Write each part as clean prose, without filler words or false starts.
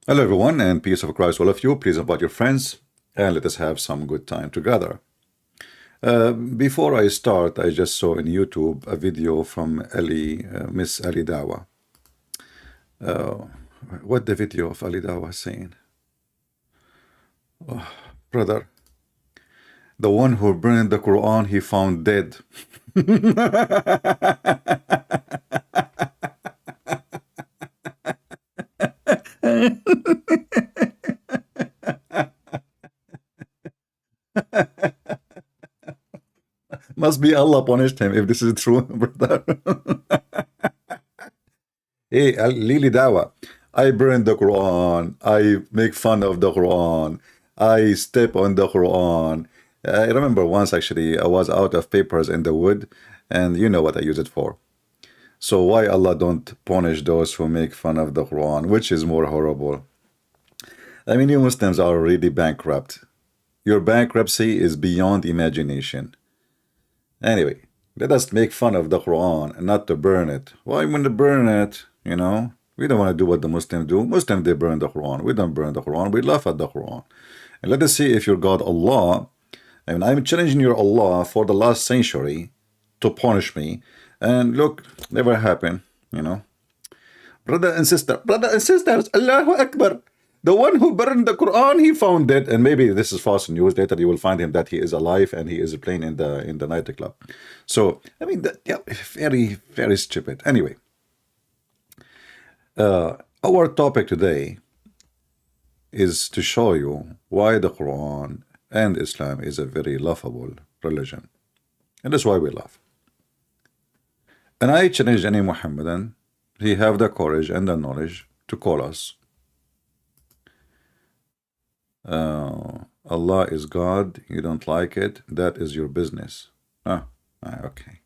Hello, everyone, and peace of Christ, all of you. Please invite your friends and let us have some good time together. Before I start, I just saw on YouTube a video from Miss Ali Dawah. What the video of Ali Dawah saying? Oh, brother, the one who burned the Quran, he found dead. Must be Allah punished him if this is true, brother. Hey, Lili Dawa, I burn the Quran. I make fun of the Quran. I step on the Quran. I remember once actually I was out of papers in the wood, and you know what I use it for. So why Allah don't punish those who make fun of the Quran? Which is more horrible? I mean, you Muslims are already bankrupt. Your bankruptcy is beyond imagination. Anyway, let us make fun of the Quran and not to burn it. Why want to burn it? You know, we don't want to do what the Muslims do. Muslims, they burn the Quran. We don't burn the Quran. We laugh at the Quran. And let us see if your God Allah, I mean, I'm challenging your Allah for the last century to punish me. And look, never happened, you know. Brother and sisters, Allahu Akbar. The one who burned the Quran, he found it, and maybe this is false news. Later, you will find him that he is alive and he is playing in the nightclub. So, I mean, yeah, very stupid. Anyway, our topic today is to show you why the Quran and Islam is a very laughable religion, and that's why we laugh. And I challenge any Mohammedan, he have the courage and the knowledge to call us. Allah is God, you don't like it, that is your business. Okay.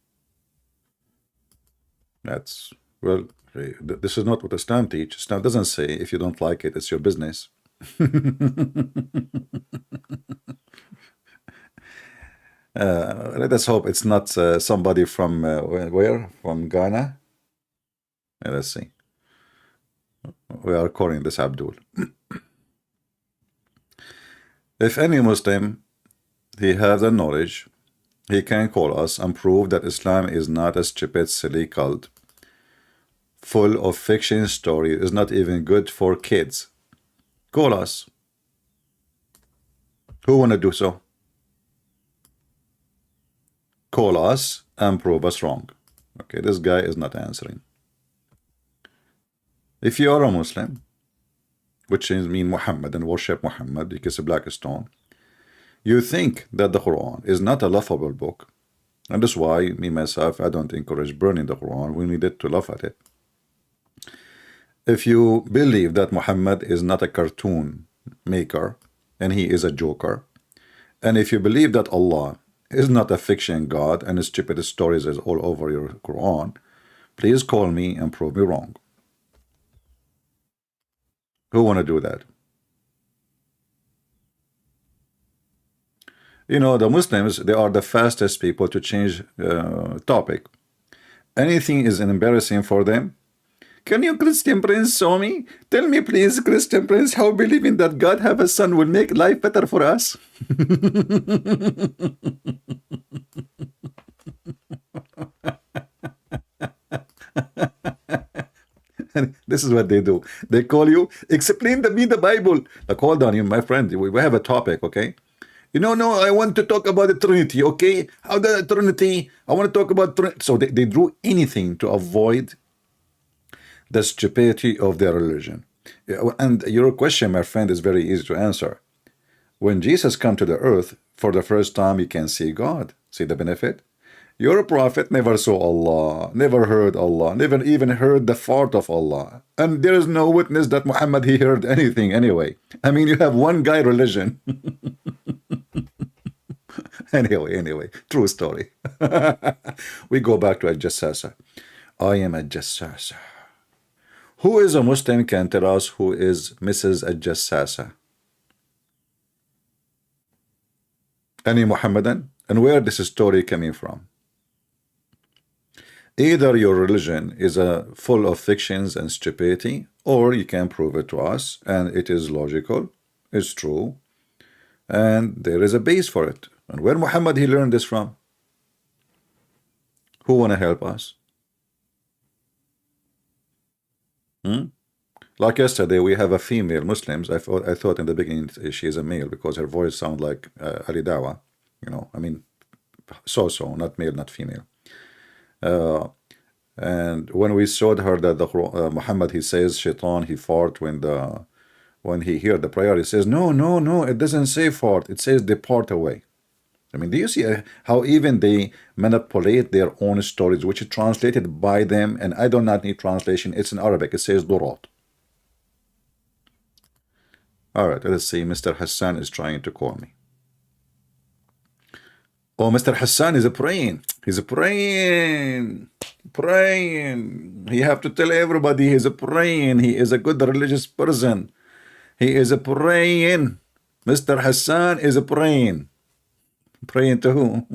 That's, well, this is not what Islam teaches. Islam doesn't say if you don't like it, it's your business. Let us hope it's not somebody from, where? From Ghana? Let's see. We are calling this Abdul. If any Muslim, he has the knowledge, he can call us and prove that Islam is not a stupid, silly cult, full of fiction stories, is not even good for kids. Call us. Who want to do so? Call us and prove us wrong. Okay, this guy is not answering. If you are a Muslim, which means Muhammad and worship Muhammad, because a black stone, you think that the Quran is not a laughable book, and that's why me myself, I don't encourage burning the Quran. We needed to laugh at it. If you believe that Muhammad is not a cartoon maker and he is a joker, and if you believe that Allah is not a fiction God and stupid stories is all over your Quran, please call me and prove me wrong. Who want to do that? You know, the Muslims, they are the fastest people to change topic. Anything is embarrassing for them. Can you, Christian Prince, show me? Tell me, please, Christian Prince, how believing that God have a son will make life better for us? And this is what they do. They call you, explain me the Bible. Like, hold on, you, my friend, we have a topic, okay? You know, no, I want to talk about the Trinity, okay? How the Trinity, I want to talk about Trinity. So they do anything to avoid the stupidity of their religion. And your question, my friend, is very easy to answer. When Jesus come to the earth, for the first time, you can see God. See the benefit? Your prophet never saw Allah, never heard Allah, never even heard the fart of Allah. And there is no witness that Muhammad, he heard anything anyway. I mean, you have one guy religion. Anyway, true story. We go back to Jassasah. I am a Jassasah. Who is a Muslim can tell us who is Mrs. Jassasah? Any Muhammadan? And where this story coming from? Either your religion is full of fictions and stupidity, or you can prove it to us, and it is logical, it's true, and there is a base for it. And where Muhammad he learned this from? Who want to help us? Like yesterday, we have a female Muslims. I thought in the beginning she is a male because her voice sounds like Ali Dawah. I mean, so, not male, not female. And when we showed her that the Muhammad he says shaitan he fart when he hear the prayer, he says no, it doesn't say fart, it says depart away. I mean, do you see how even they manipulate their own stories, which is translated by them, and I do not need translation, it's in Arabic, it says durat. All right, let's see, Mr. Hassan is trying to call me. Oh, Mr. Hassan is praying. He's praying. He have to tell everybody he's praying. He is a good religious person. He is praying. Mr. Hassan is praying. Praying to who?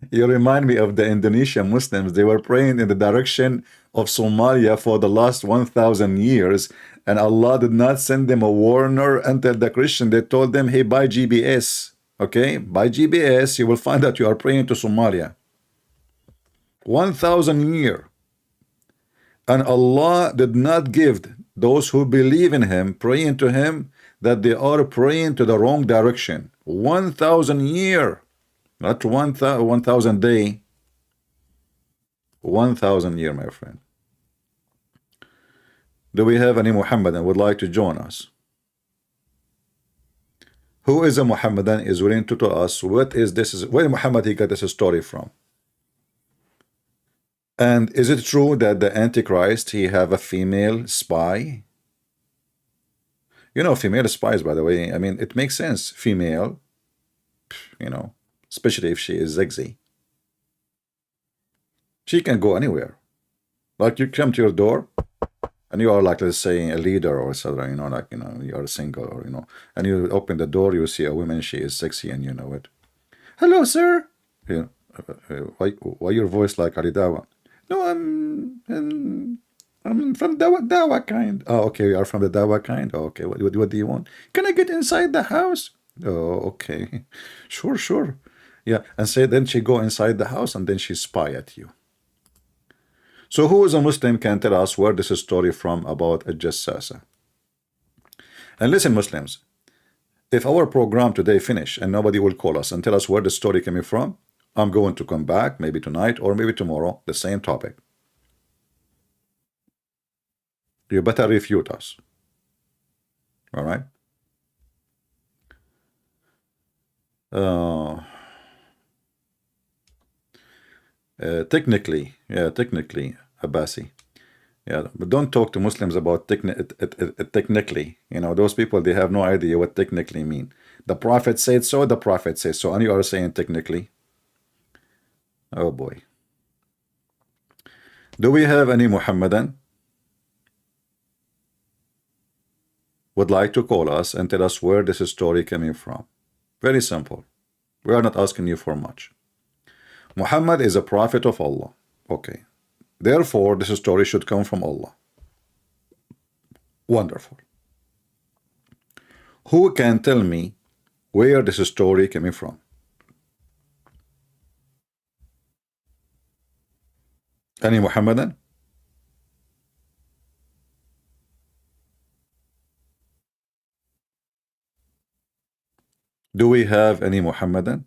You remind me of the Indonesian Muslims. They were praying in the direction of Somalia for the last 1,000 years, and Allah did not send them a warner until the Christian. They told them, hey, buy GPS. Okay, by GPS, you will find that you are praying to Somalia. 1,000 years. And Allah did not give those who believe in Him, praying to Him, that they are praying to the wrong direction. 1,000 years. Not 1,000 day. 1,000 years, my friend. Do we have any Muhammadan would like to join us? Who is a Muhammadan is willing to tell us what is this? Where Muhammad he got this story from? And is it true that the Antichrist he have a female spy? Female spies, by the way. I mean, it makes sense. Female, especially if she is sexy. She can go anywhere. Like you come to your door, and you are like, let's say, a leader or something, you are single, or and you open the door, you see a woman, she is sexy, and you know it. Hello, sir. Why your voice like Ali Dawah? No, I'm from Dawah kind. Oh, okay, you are from the Dawah kind. Oh, okay, what do you want? Can I get inside the house? Oh, okay, sure. Yeah, and then she go inside the house, and then she spy at you. So who is a Muslim can tell us where this is story from about a Jassasah? And listen, Muslims, if our program today finish and nobody will call us and tell us where the story coming from, I'm going to come back maybe tonight or maybe tomorrow, the same topic. You better refute us. All right? Technically, Abbasi. Yeah, but don't talk to Muslims about technically. Those people, they have no idea what technically mean. The Prophet said so, the Prophet says so, and you are saying technically. Oh boy. Do we have any Muhammadan would like to call us and tell us where this story coming from? Very simple. We are not asking you for much. Muhammad is a prophet of Allah. Okay. Therefore, this story should come from Allah. Wonderful. Who can tell me where this story coming from? Any Muhammadan? Do we have any Muhammadan?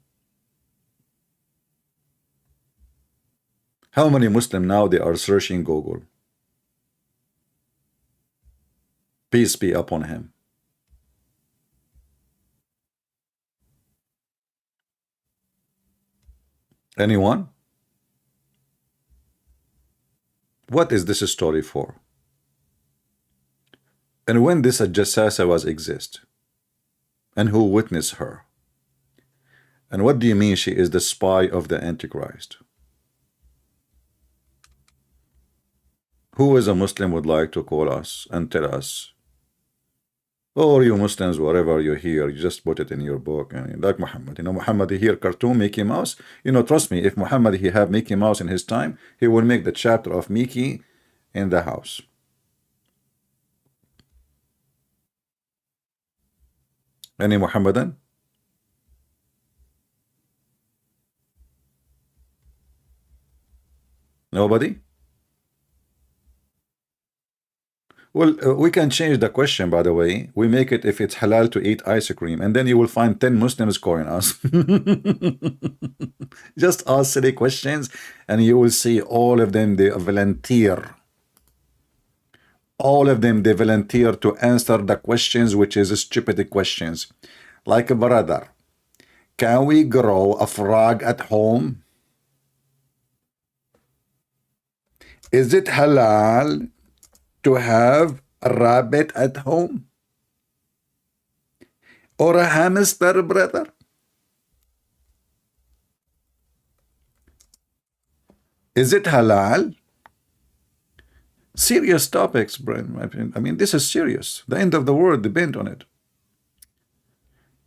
How many Muslims now they are searching Google? Peace be upon him. Anyone? What is this story for? And when this Jassasah was exist? And who witnessed her? And what do you mean she is the spy of the Antichrist? Who is a Muslim would like to call us and tell us Or you Muslims, whatever you hear, you just put it in your book. I mean, like Muhammad, Muhammad he hear cartoon Mickey Mouse. Trust me, if Muhammad he have Mickey Mouse in his time, he will make the chapter of Mickey in the house. Any Muhammadan? Nobody? Well, we can change the question, by the way. We make it if it's halal to eat ice cream, and then you will find 10 Muslims calling us. Just ask silly questions, and you will see all of them, they volunteer. All of them, they volunteer to answer the questions, which is stupid questions. Like, brother, can we grow a frog at home? Is it halal to have a rabbit at home? Or a hamster, brother? Is it halal? Serious topics, Brian. I mean, this is serious. The end of the world depends on it.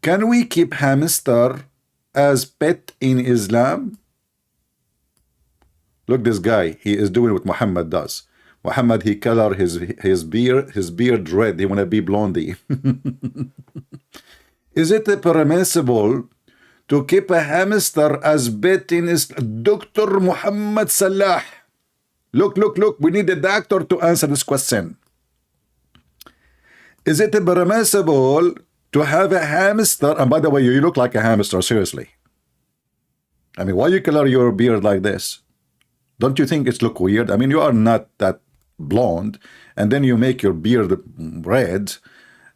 Can we keep hamster as pet in Islam? Look, this guy, he is doing what Muhammad does. Muhammad, he color his beard red. He wanna be blondie. Is it permissible to keep a hamster as pet in Islam? Dr. Muhammad Salah. Look. We need a doctor to answer this question. Is it permissible to have a hamster? And by the way, you look like a hamster, seriously. I mean, why you color your beard like this? Don't you think it's look weird? I mean, you are not that blonde, and then you make your beard red,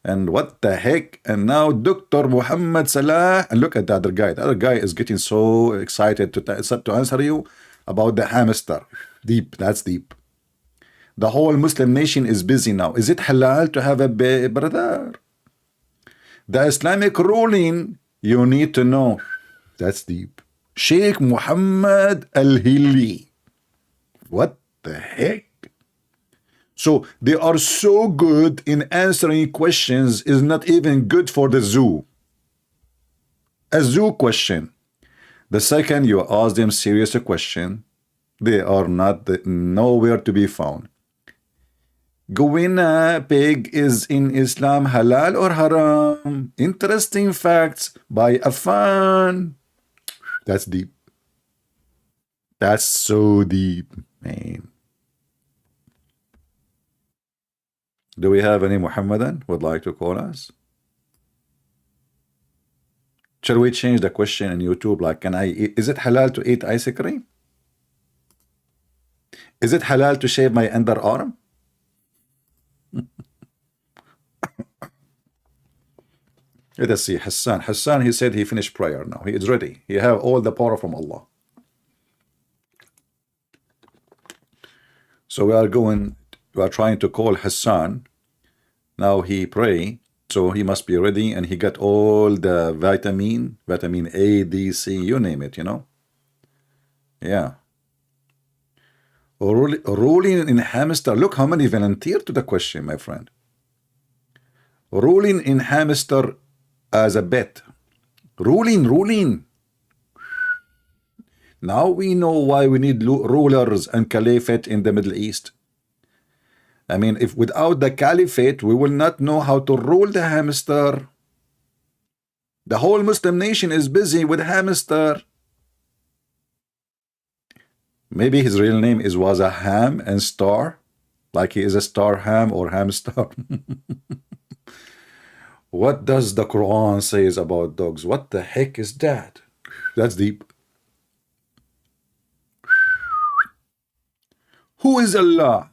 and what the heck? And now Dr. Muhammad Salah, and look at the other guy. The other guy is getting so excited to answer you about the hamster. Deep, that's deep. The whole Muslim nation is busy now. Is it halal to have a baby, brother? The Islamic ruling, you need to know. That's deep. Sheikh Muhammad Al-Hilli. What the heck? So they are so good in answering questions is not even good for the zoo. A zoo question. The second you ask them serious a question, they are nowhere to be found. Guinea pig is in Islam halal or haram? Interesting facts by Afan. That's deep. That's so deep, man. Do we have any Muhammadan would like to call us? Shall we change the question in YouTube? Like, is it halal to eat ice cream? Is it halal to shave my underarm? Let us see. Hassan, he said he finished prayer now. He is ready. He have all the power from Allah. So we are trying to call Hassan. Now he pray, so he must be ready, and he got all the vitamin A, D, C, you name it, Yeah. Ruling in hamster. Look how many volunteer to the question, my friend. Ruling in hamster as a bet. Ruling. Now we know why we need rulers and caliphate in the Middle East. I mean, if without the caliphate, we will not know how to rule the hamster. The whole Muslim nation is busy with hamster. Maybe his real name was a ham and star, like he is a star ham or hamster. What does the Quran says about dogs? What the heck is that? That's deep. Who is Allah?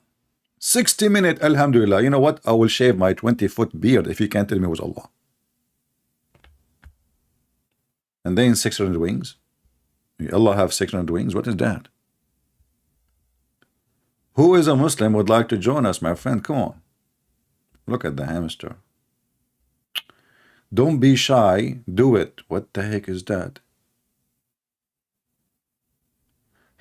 60-minute, alhamdulillah. You know what? I will shave my 20-foot beard if you can't tell me it was Allah. And then 600 wings. Allah have 600 wings. What is that? Who is a Muslim would like to join us, my friend? Come on. Look at the hamster. Don't be shy. Do it. What the heck is that?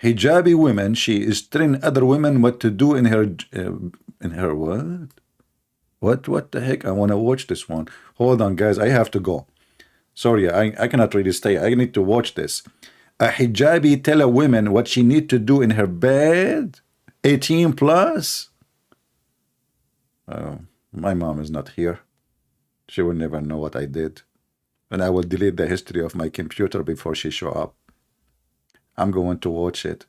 Hijabi women, she is telling other women what to do in her what? What the heck? I want to watch this one. Hold on, guys. I have to go. Sorry, I cannot really stay. I need to watch this. A hijabi tell a woman what she need to do in her bed? 18 plus? Oh, my mom is not here. She will never know what I did. And I will delete the history of my computer before she show up. I'm going to watch it.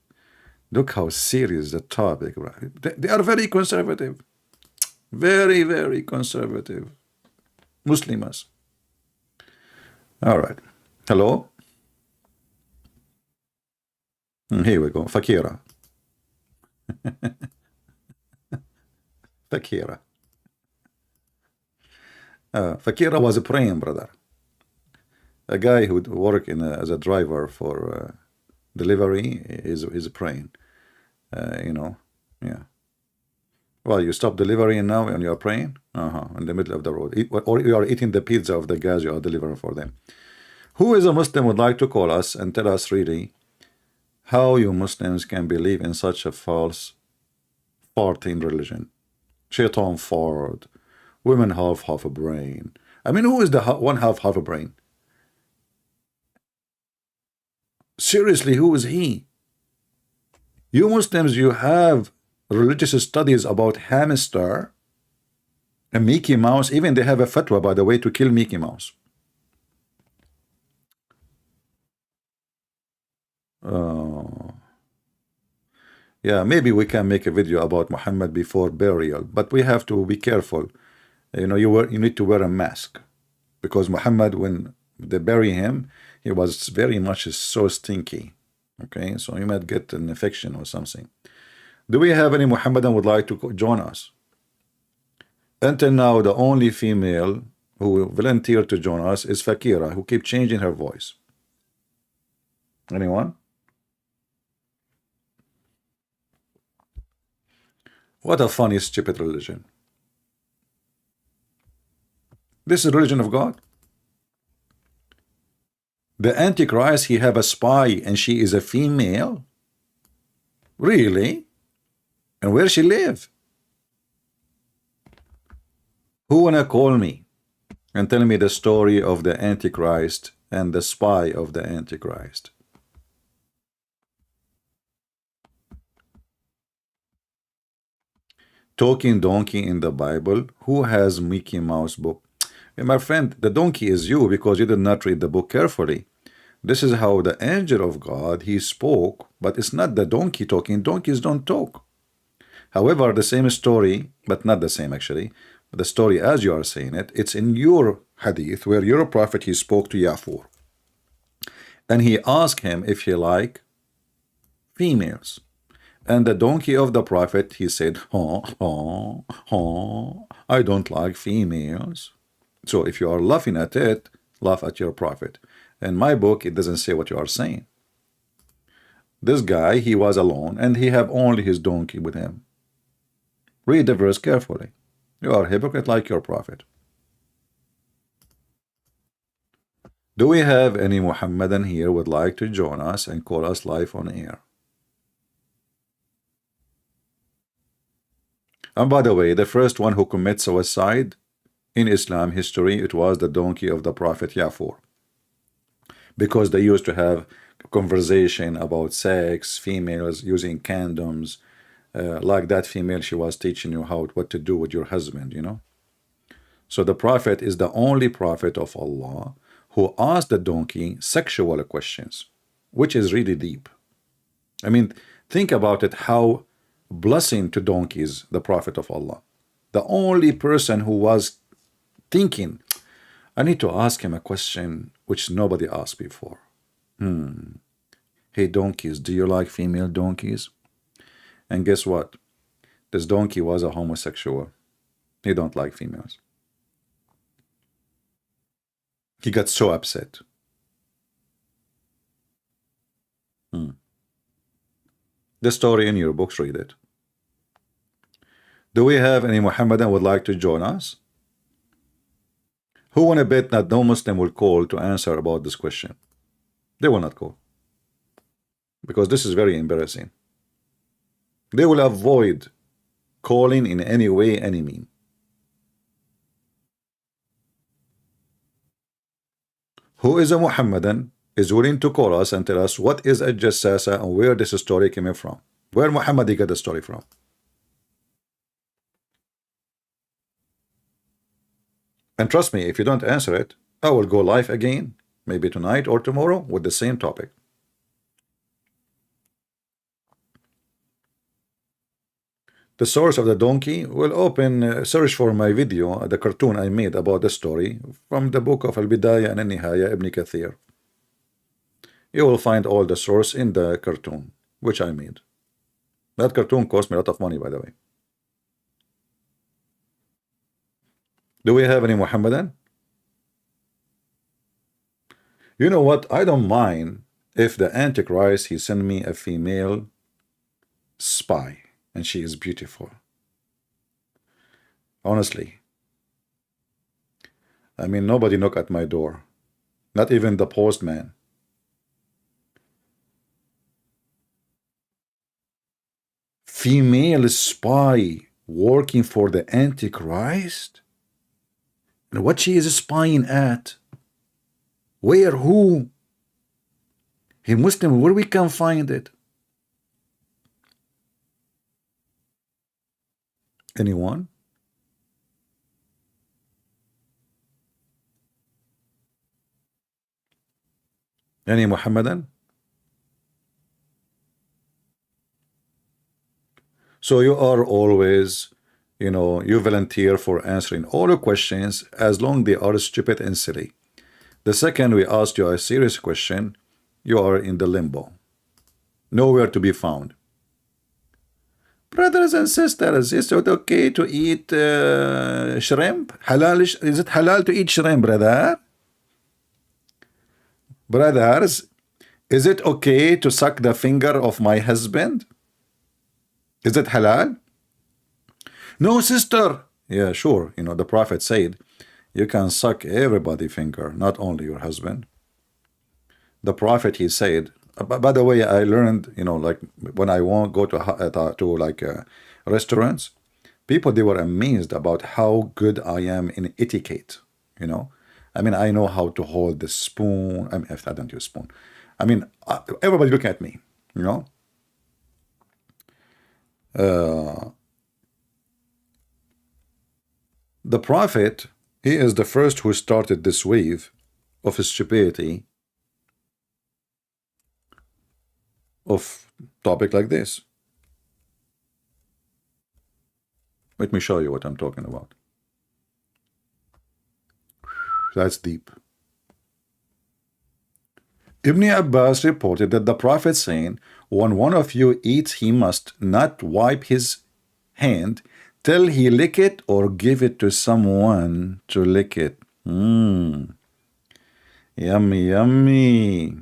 Look how serious the topic, right? They are very conservative. Very, very conservative. Muslims. All right. Hello? Here we go. Fakira. Fakira. Fakira was a praying brother. A guy who would work as a driver for delivery is praying. You know, yeah. Well, you stop delivering now and you're praying? In the middle of the road. Or you are eating the pizza of the guys you are delivering for them. Who is a Muslim would like to call us and tell us really how you Muslims can believe in such a false farting religion? Shaitan fart. Women have half a brain. I mean, who is the one half a brain? Seriously, who is he? You Muslims, you have religious studies about hamster and Mickey Mouse. Even they have a fatwa, by the way, to kill Mickey Mouse. Yeah, maybe we can make a video about Muhammad before burial, but we have to be careful. You know, you need to wear a mask, because Muhammad, when they bury him, he was very much so stinky. Okay, so you might get an infection or something. Do we have any Muhammadan would like to join us? Until now, the only female who volunteered to join us is Fakira, who keep changing her voice. Anyone? What a funny, stupid religion. This is religion of God. The Antichrist, he have a spy and she is a female? Really? And where she live? Who wanna call me and tell me the story of the Antichrist and the spy of the Antichrist? Talking donkey in the Bible. Who has Mickey Mouse book? My friend, the donkey is you, because you did not read the book carefully. This is how the angel of God, he spoke, but it's not the donkey talking. Donkeys don't talk. However, the same story, but not the same actually, the story as you are saying it, it's in your hadith where your prophet, he spoke to Yafur. And he asked him if he like females. And the donkey of the prophet, he said, I don't like females. So if you are laughing at it, laugh at your prophet. In my book, it doesn't say what you are saying. This guy, he was alone, and he have only his donkey with him. Read the verse carefully. You are a hypocrite like your prophet. Do we have any Muhammadan here would like to join us and call us live on air? And by the way, the first one who commits suicide in Islam history, it was the donkey of the prophet Yafur. Because they used to have conversation about sex, females using condoms, like that female, she was teaching you what to do with your husband, you know. So the prophet is the only prophet of Allah who asked the donkey sexual questions, which is really deep. I mean, think about it, how blessing to donkeys, the prophet of Allah. The only person who was thinking, I need to ask him a question which nobody asked before. Hey donkeys, do you like female donkeys? And guess what? This donkey was a homosexual. He don't like females. He got so upset. The story in your books, read it. Do we have any Muhammadan would like to join us? Who want to bet that no Muslim will call to answer about this question? They will not call, because this is very embarrassing. They will avoid calling in any way, any mean. who is a Muhammadan is willing to call us and tell us what is a Jassasah and where this story came from. Where Muhammad got the story from? And trust me, if you don't answer it, I will go live again, maybe tonight or tomorrow with the same topic. The source of the donkey will open, search for my video, the cartoon I made about the story from the book of Al-Bidayah and Al-Nihaya, Ibn Kathir. You will find all the source in the cartoon, which I made. That cartoon cost me a lot of money, by the way. Do we have any Muhammadan? You know what? I don't mind if the Antichrist, he send me a female spy and she is beautiful. Honestly. I mean, nobody knock at my door. Not even the postman. Female spy working for the Antichrist? And what she is spying at? Where? Who? He Muslim, where we can find it? Anyone? Any Muhammadan? So you are always, you know, you volunteer for answering all the questions as long they are stupid and silly. The second we ask you a serious question, you are in the limbo. Nowhere to be found. Brothers and sisters, is it okay to eat shrimp? Halal? Is it halal to eat shrimp, brother? Brothers, is it okay to suck the finger of my husband? Is it halal? No, sister. Yeah, sure. You know, the Prophet said, you can suck everybody's finger, not only your husband. The Prophet, he said, by the way, I learned, you know, like when I won't go to restaurants, people, they were amazed about how good I am in etiquette, you know. I mean, I know how to hold the spoon. I mean, if I don't use spoon. I mean, everybody look at me, you know. The Prophet, he is the first who started this wave of stupidity of topic like this. Let me show you what I'm talking about. That's deep. Ibn Abbas reported that the Prophet saying, when one of you eats, he must not wipe his hand till he lick it or give it to someone to lick it. Yummy, yummy.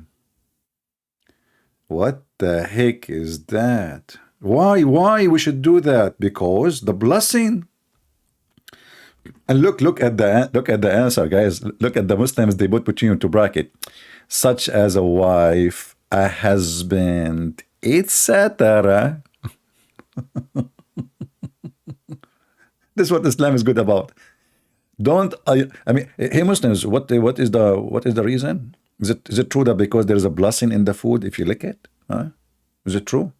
What the heck is that? Why we should do that? Because the blessing. And look at the answer, guys. Look at the Muslims, they put between into bracket, such as a wife, a husband, etc. This is what Islam is good about. Don't I mean, hey Muslims, what is the reason? Is it true that because there is a blessing in the food if you lick it? Huh? Is it true?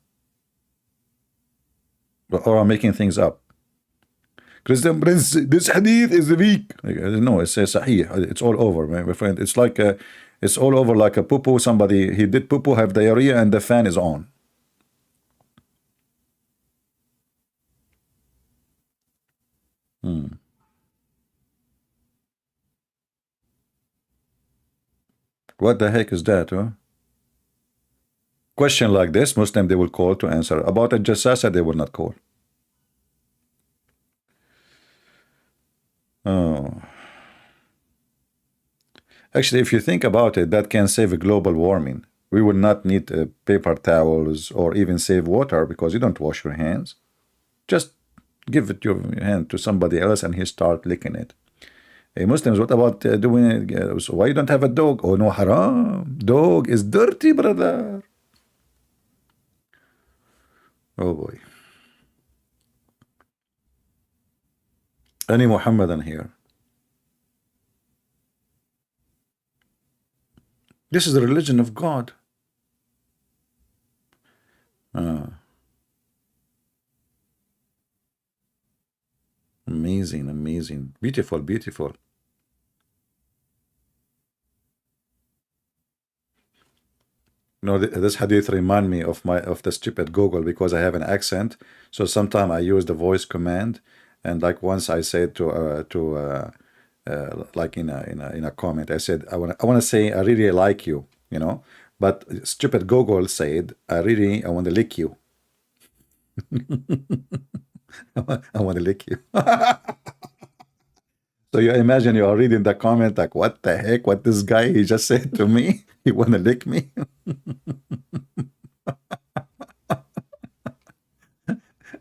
Or I'm making things up? Christian Prince, this hadith is weak. No, it's sahih. It's all over, my friend. It's like it's all over like a poo-poo. Somebody, he did poo-poo, have diarrhea, and the fan is on. What the heck is that, huh? Question like this, Muslim, they will call to answer. About a Jassasah, they will not call. Oh. Actually, if you think about it, that can save global warming. We will not need paper towels or even save water because you don't wash your hands. Just give it your hand to somebody else and he start licking it. Hey, Muslims, what about doing it? So why you don't have a dog? Oh no, haram. Dog is dirty, brother. Oh boy. Any Muhammadan here? This is the religion of God. Amazing, amazing, beautiful, beautiful. You know, this hadith remind me of the stupid Google because I have an accent. So sometimes I use the voice command, and like once I said like in a comment, I said I want to say I really like you, you know, but stupid Google said I want to lick you. I want to lick you. So you imagine you are reading the comment like, what the heck? What this guy he just said to me? He want to lick me?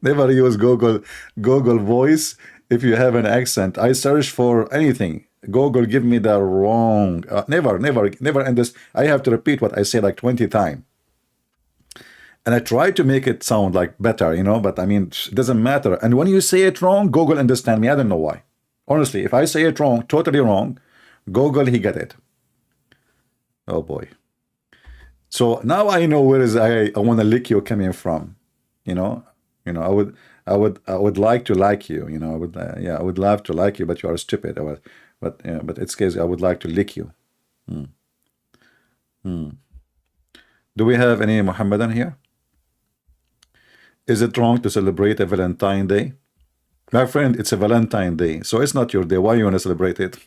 Never use Google Voice if you have an accent. I search for anything. Google give me the wrong. Never. And this I have to repeat what I say like 20 times. And I try to make it sound like better, you know. But I mean, it doesn't matter. And when you say it wrong, Google understand me. I don't know why. Honestly, if I say it wrong, totally wrong, Google he get it. Oh boy. So now I know where is I want to lick you coming from, you know. I would like to like you, you know. I would love to like you, but you are stupid. But it's case I would like to lick you. Do we have any Mohammedan here? Is it wrong to celebrate a Valentine Day? My friend, it's a Valentine Day, so it's not your day. Why you want to celebrate it?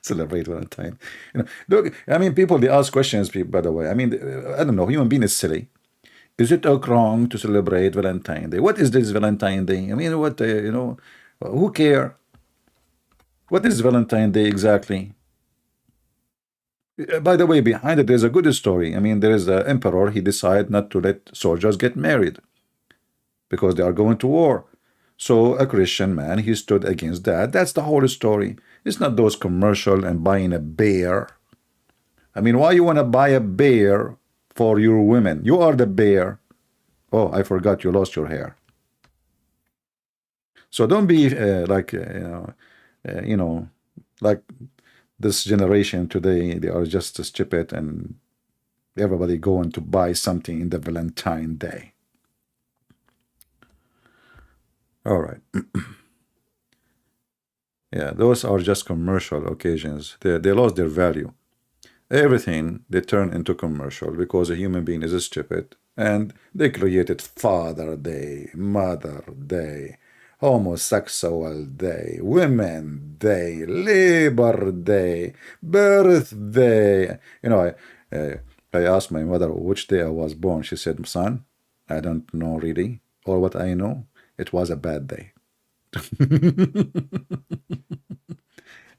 Celebrate Valentine. You know, look, I mean, people they ask questions. By the way, I mean, I don't know. Human being is silly. Is it wrong to celebrate Valentine Day? What is this Valentine Day? I mean, what you know? Who care? What is Valentine Day exactly? By the way, behind it, there's a good story. I mean, there is an emperor. He decided not to let soldiers get married because they are going to war. So a Christian man, he stood against that. That's the whole story. It's not those commercial and buying a bear. I mean, why you want to buy a bear for your women? You are the bear. Oh, I forgot you lost your hair. So don't be you know, like this generation today. They are just stupid and everybody going to buy something in the Valentine Day. All right. Yeah, those are just commercial occasions. They lost their value. Everything they turn into commercial because a human being is stupid. And they created Father Day, Mother Day, Homosexual Day, Women Day, Labor Day, Birthday. You know, I asked my mother which day I was born. She said, son, I don't know really. Or what I know, it was a bad day.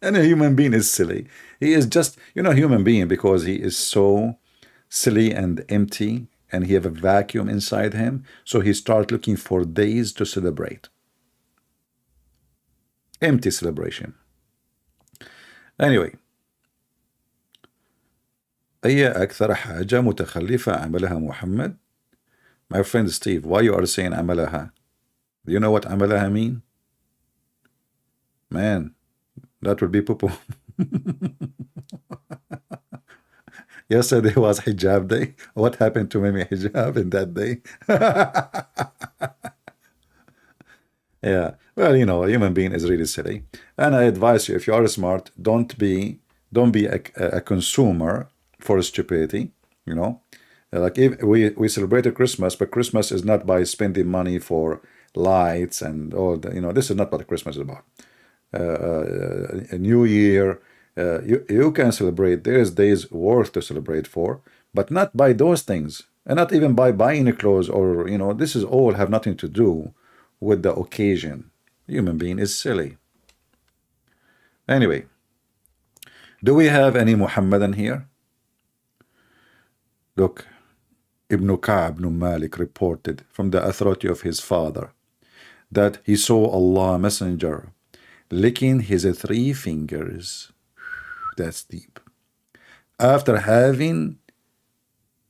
And a human being is silly. He is just, you know, human being because he is so silly and empty and he have a vacuum inside him. So he start looking for days to celebrate. Empty celebration. Anyway. أي أكثر حاجة متخلفة عملها محمد? My friend Steve, why you are saying عملها? Do you know what عملها mean? Man, that would be poo-poo. Yesterday was Hijab day. What happened to Mimi Hijab in that day? Yeah. Well, you know, a human being is really silly. And I advise you, if you are smart, don't be a consumer for stupidity, you know. Like if we celebrated Christmas, but Christmas is not by spending money for lights and all the, you know, this is not what Christmas is about. A new year, you can celebrate. There's days worth to celebrate for, but not by those things, and not even by buying clothes or, you know, this is all have nothing to do with the occasion. Human being is silly. Anyway, do we have any Muhammadan here? Look, Ibn Ka'b ibn Malik reported from the authority of his father that he saw Allah Messenger licking his 3 fingers. That's deep. After having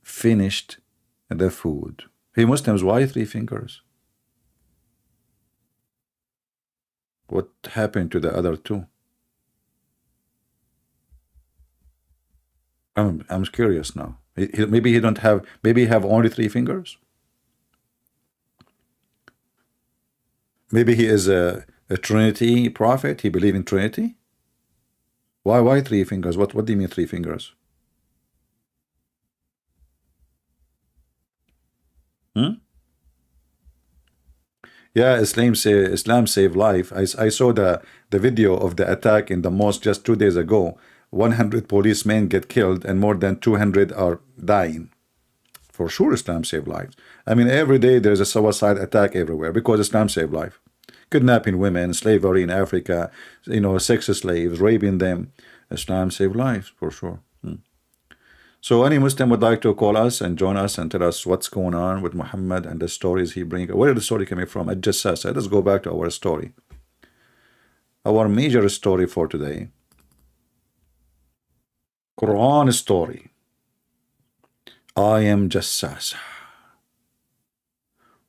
finished the food. Hey Muslims, why 3 fingers? What happened to the other 2? I'm curious now. Maybe he don't have. Maybe he have only 3 fingers. Maybe he is a Trinity prophet. He believe in Trinity. Why 3 fingers? What do you mean 3 fingers? Hmm? Yeah, Islam save life. I saw the video of the attack in the mosque just 2 days ago. 100 policemen get killed and more than 200 are dying. For sure, Islam save lives. I mean, every day there's a suicide attack everywhere because Islam save life. Kidnapping women, slavery in Africa, sex slaves, raping them. Islam save lives for sure. So any Muslim would like to call us and join us and tell us what's going on with Muhammad and the stories he brings. Where is the story coming from? At Jassasah. Let's go back to our story. Our major story for today. Quran story. I am Jassasah.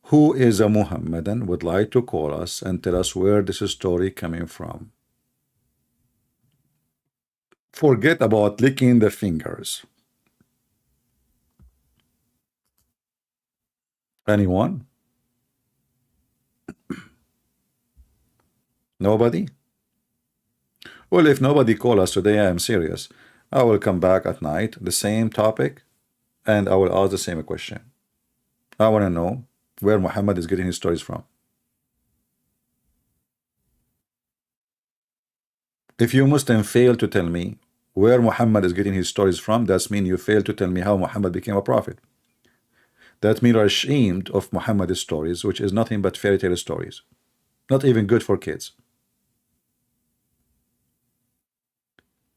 Who is a Muhammadan would like to call us and tell us where this story coming from. Forget about licking the fingers. Anyone? Nobody? Well, if nobody call us today, I am serious. I will come back at night, the same topic, and I will ask the same question. I want to know where Muhammad is getting his stories from. If you Muslim fail to tell me where Muhammad is getting his stories from, that means you fail to tell me how Muhammad became a prophet. That means you're ashamed of Muhammad's stories, which is nothing but fairy tale stories. Not even good for kids.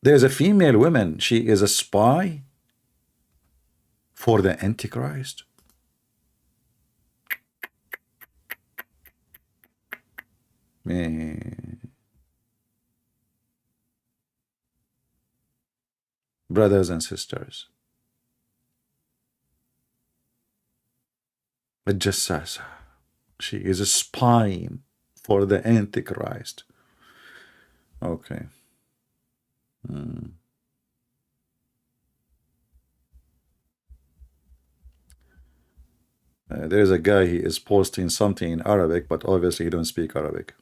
There's a female woman. She is a spy for the Antichrist. Man. Brothers and sisters, a Jassasah. She is a spy for the Antichrist. Okay. There's a guy, he is posting something in Arabic, but obviously he don't speak Arabic.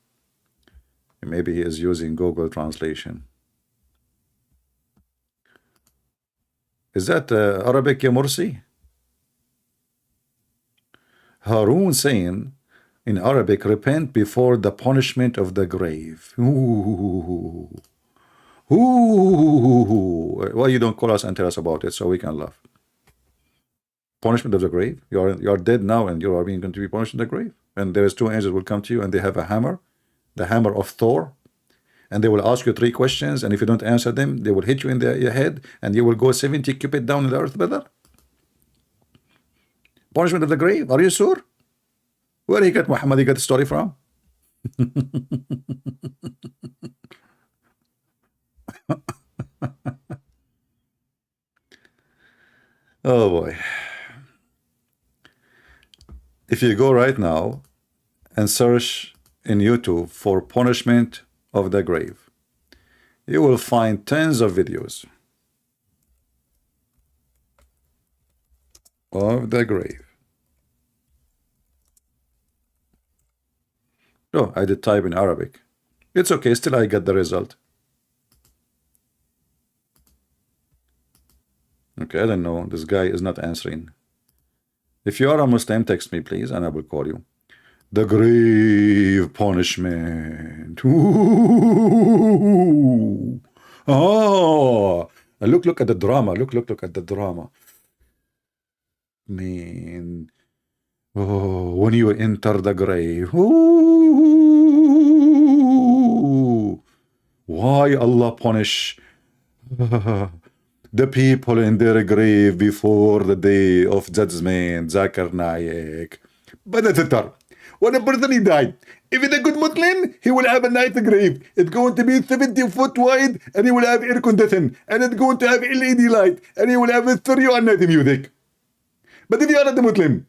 Maybe he is using Google translation. Is that Arabic, ya Mursi? Harun saying in Arabic, repent before the punishment of the grave. Ooh. Ooh. Why you don't call us and tell us about it so we can laugh? Punishment of the grave? You are dead now and you are being going to be punished in the grave. And there is 2 angels will come to you and they have a hammer, the hammer of Thor, and they will ask you 3 questions, and if you don't answer them, they will hit you in your head, and you will go 70 cubits down in the earth, brother. Punishment of the grave? Are you sure? Where he got Muhammad? He got the story from? Oh boy. If you go right now and search in YouTube for punishment of the grave, you will find tons of videos of the grave. Oh, I did type in Arabic. It's okay, still I get the result. Okay, I don't know. This guy is not answering. If you are a Muslim, text me, please, and I will call you. The grave punishment. Ooh. Oh, look at the drama. Look at the drama. Man. Oh, when you enter the grave. Ooh. Why Allah punish the people in their grave before the day of judgment? Zakir Naik. But when a person he died, if it's a good Muslim, he will have a nice grave. It's going to be 70 foot wide, and he will have air conditioning, and it's going to have LED light, and he will have a stereo and night music. But if you are not a Muslim,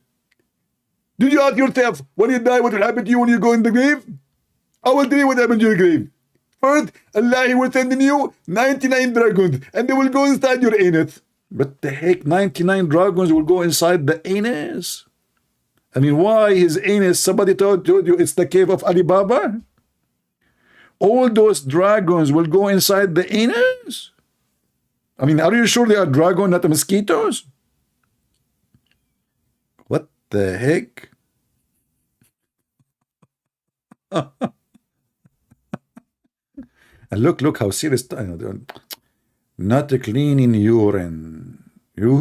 did you ask yourself, when you die, what will happen to you when you go in the grave? I will tell you what happened to your grave. First, Allah will send in you 99 dragons, and they will go inside your anus. But the heck, 99 dragons will go inside the anus? I mean, why his anus? Somebody told you it's the cave of Alibaba? All those dragons will go inside the anus? I mean, are you sure they are dragons, not the mosquitoes? What the heck? And look how serious. Not cleaning urine. Ooh.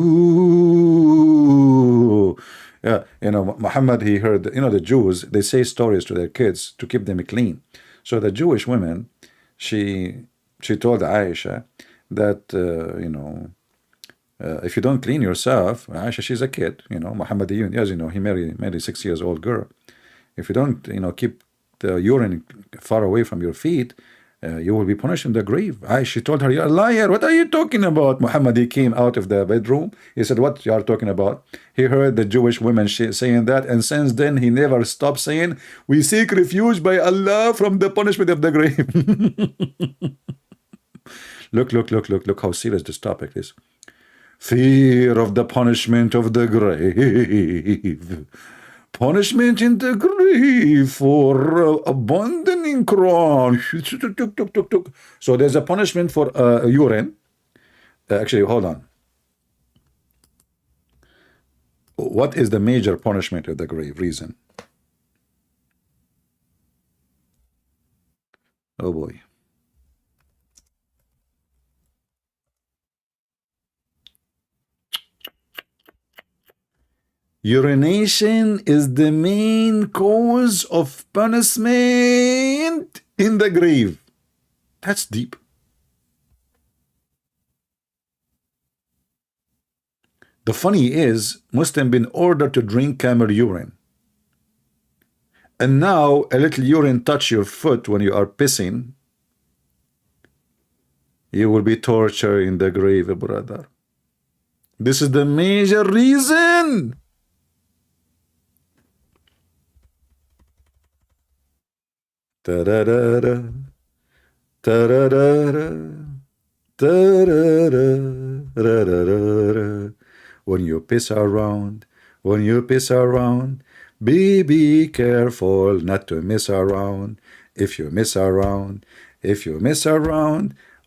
Yeah, Muhammad, he heard, the Jews, they say stories to their kids to keep them clean. So the Jewish woman, she told Aisha that, if you don't clean yourself, Aisha, she's a kid, Muhammad, as you know, he married a 6 years old girl. If you don't, keep the urine far away from your feet, you will be punished in the grave. She told her, you're a liar. What are you talking about? Muhammad, he came out of the bedroom. He said, what you are talking about? He heard the Jewish women saying that, and since then he never stopped saying, we seek refuge by Allah from the punishment of the grave. Look how serious this topic is. Fear of the punishment of the grave. Punishment in the grave for abandoning Quran. So there's a punishment for urine. Actually, hold on. What is the major punishment of the grave? Reason. Oh boy. Urination is the main cause of punishment in the grave. That's deep. The funny is, Muslim been ordered to drink camel urine. And now a little urine touch your foot when you are pissing, you will be tortured in the grave, brother. This is the major reason. Ta-da-da-da, ta-da-da-da, ta-da-da-da-da-da-da. When you piss around, be careful not to miss around. If you miss around,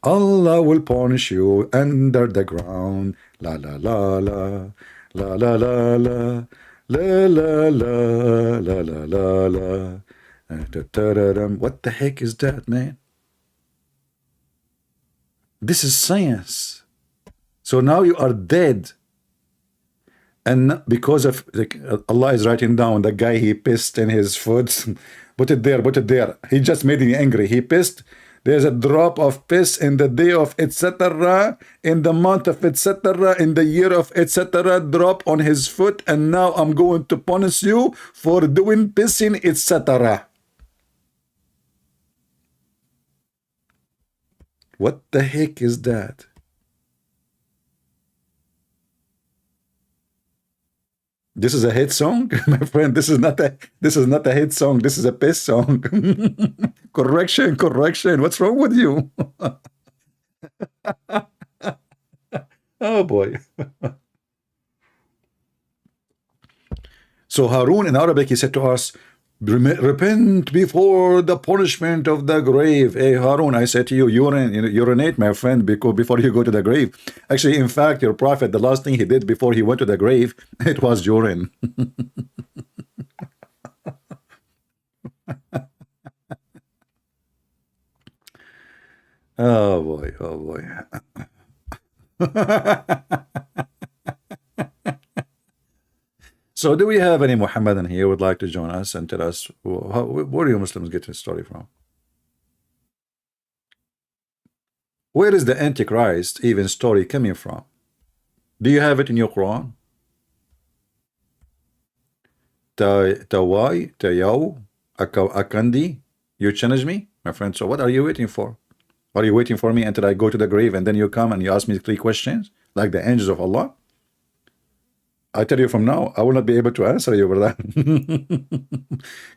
Allah will punish you under the ground. La la la la, la la la la, la la la, la la la la. What the heck is that, man? This is science. So now you are dead. And because of Allah is writing down the guy, he pissed in his foot. Put it there. He just made me angry. He pissed. There's a drop of piss in the day of etc., in the month of etc., in the year of etc., drop on his foot, and now I'm going to punish you for doing pissing etc. What the heck is that? This is a hit song, my friend. This is not a hit song. This is a piss song. Correction. What's wrong with you? Oh boy. So Harun in Arabic, he said to us, repent before the punishment of the grave. Hey Harun, I said to you, urinate, my friend, before you go to the grave. Actually, in fact, your prophet, the last thing he did before he went to the grave, it was urine. Oh boy. So do we have any Mohammedan here who would like to join us and tell us where do you Muslims get this story from? Where is the Antichrist even story coming from? Do you have it in your Quran? Tawai, Tayaw, Akandi, you challenge me, my friend. So what are you waiting for? Are you waiting for me until I go to the grave and then you come and you ask me 3 questions like the angels of Allah? I tell you from now, I will not be able to answer you, brother.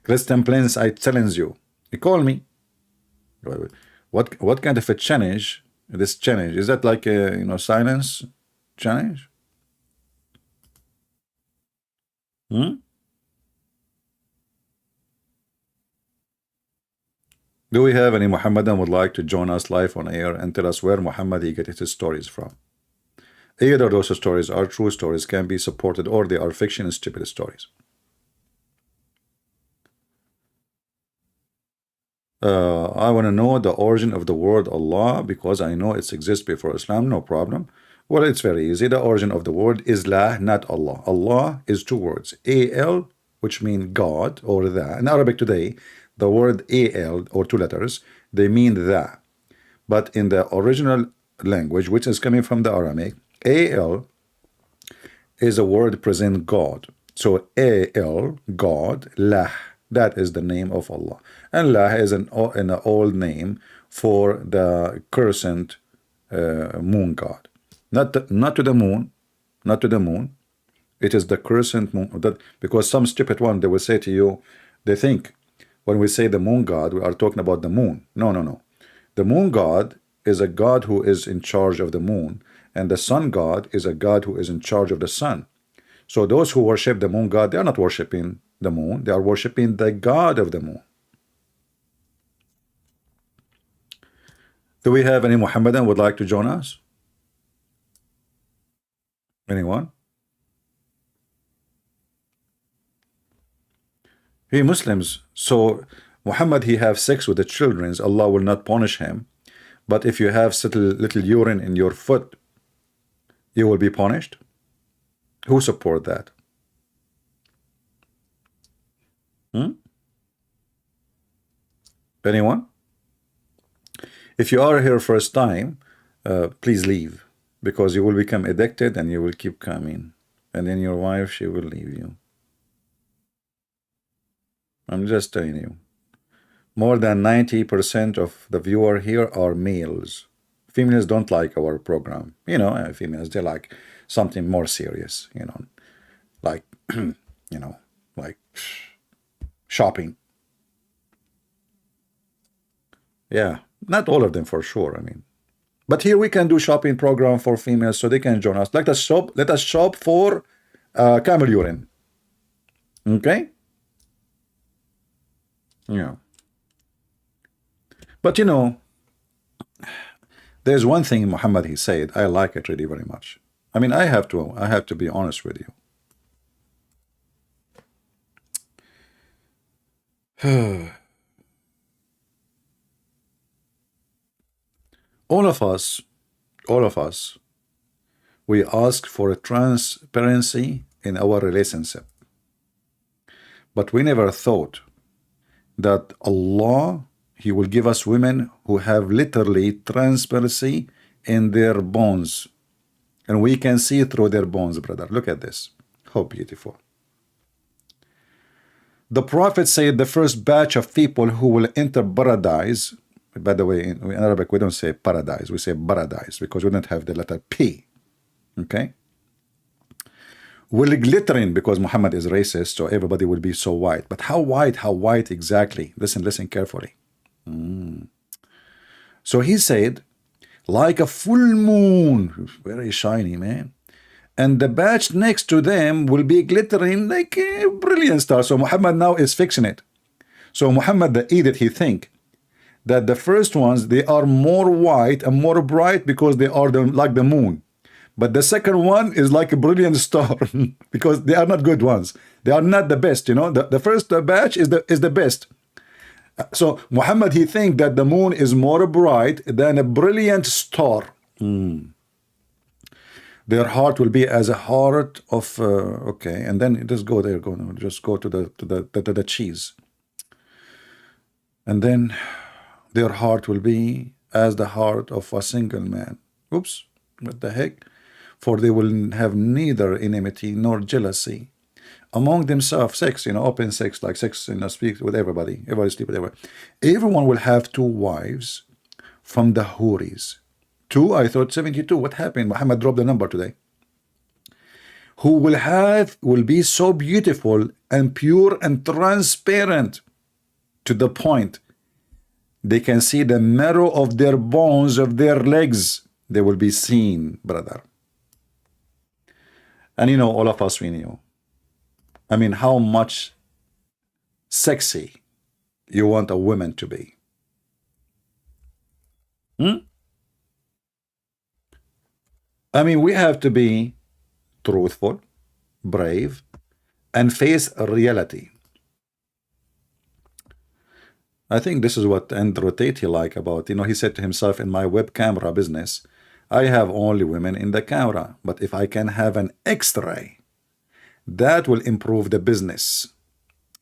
Christian Plains, I challenge you. You call me. What kind of a challenge? This challenge, is that like a silence Challenge? Hmm? Do we have any Muhammadan would like to join us live on air and tell us where Muhammad he gets his stories from? Either those stories are true stories, can be supported, or they are fiction and stupid stories. I want to know the origin of the word Allah because I know it exists before Islam. No problem. Well, it's very easy. The origin of the word is La, not Allah. Allah is two words. Al, which mean God or the. In Arabic today, the word Al or two letters, they mean the. But in the original language, which is coming from the Aramaic, Al is a word present God. So Al, God, Lah, that is the name of Allah. And Lah is an old name for the crescent moon god. Not to the moon, not to the moon. It is the crescent moon. Because some stupid one, they will say to you, they think when we say the moon god, we are talking about the moon. No, no, no. The moon god is a god who is in charge of the moon, and the sun god is a god who is in charge of the sun. So those who worship the moon god, they are not worshiping the moon, they are worshiping the god of the moon. Do we have any Muhammadan would like to join us? Anyone? He Muslims, so Muhammad he have sex with the children, Allah will not punish him. But if you have little urine in your foot, you will be punished. Who support that? Anyone? If you are here first time, please leave, because you will become addicted and you will keep coming, and then your wife, she will leave you. I'm just telling you. More than 90% of the viewer here are males. Females don't like our program. You know, females, they like something more serious, you know, like, you know, like shopping. Yeah, not all of them for sure, I mean. But here we can do shopping program for females so they can join us. Let us shop for camel urine. Okay? Yeah. But you know, there's one thing Muhammad he said, I like it really very much. I mean, I have to be honest with you. All of us, we ask for a transparency in our relationship. But we never thought that Allah, He will give us women who have literally transparency in their bones. And we can see through their bones, brother. Look at this. How beautiful. The Prophet said the first batch of people who will enter paradise. By the way, in Arabic, we don't say paradise. We say paradise because we don't have the letter P. Okay? Will glittering, because Muhammad is racist, so everybody will be so white. But how white? How white exactly? Listen carefully. So he said, like a full moon, very shiny, man. And the batch next to them will be glittering like a brilliant star. So Muhammad now is fixing it. So Muhammad, the idiot, he think that the first ones, they are more white and more bright because they are like the moon. But the second one is like a brilliant star because they are not good ones. They are not the best, you know. The first batch is the best. So Muhammad, he think that the moon is more bright than a brilliant star. Their heart will be as a heart of okay, and then just go there, just go to the cheese, and then their heart will be as the heart of a single man. Oops, what the heck? For they will have neither enmity nor jealousy among themselves. Sex, you know, open sex, like sex, you know, speak with everybody sleep with everybody. Everyone will have two wives from the Houris. Two, I thought 72. What happened? Muhammad dropped the number today. Who will be so beautiful and pure and transparent to the point they can see the marrow of their bones, of their legs. They will be seen, brother. And you know, all of us, we knew. I mean, how much sexy you want a woman to be. I mean, we have to be truthful, brave, and face reality. I think this is what Andrew Tate like about, you know, he said to himself, in my web camera business, I have only women in the camera, but if I can have an X-ray, that will improve the business.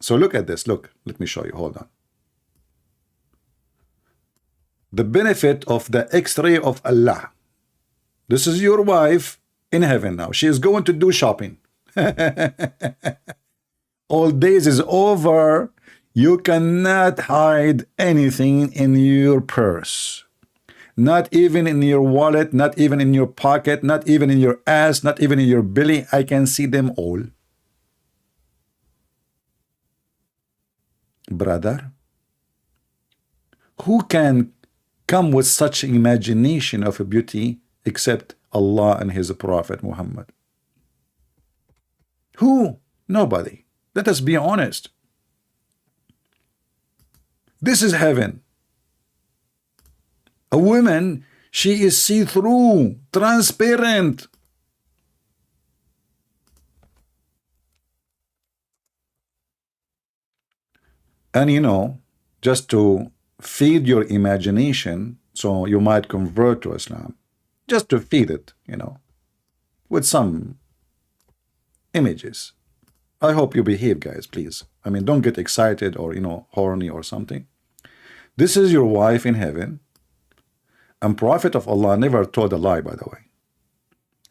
So look at this. Look, let me show you. Hold on. The benefit of the X-ray of Allah. This is your wife in heaven now. She is going to do shopping. All days is over. You cannot hide anything in your purse. Not even in your wallet, not even in your pocket, not even in your ass, not even in your belly. I can see them all. Brother, who can come with such imagination of beauty except Allah and His Prophet Muhammad? Who? Nobody. Let us be honest. This is heaven. A woman, she is see-through, transparent. And you know, just to feed your imagination, so you might convert to Islam, just to feed it, you know, with some images. I hope you behave, guys, please. I mean, don't get excited or, you know, horny or something. This is your wife in heaven. And Prophet of Allah never told a lie, by the way.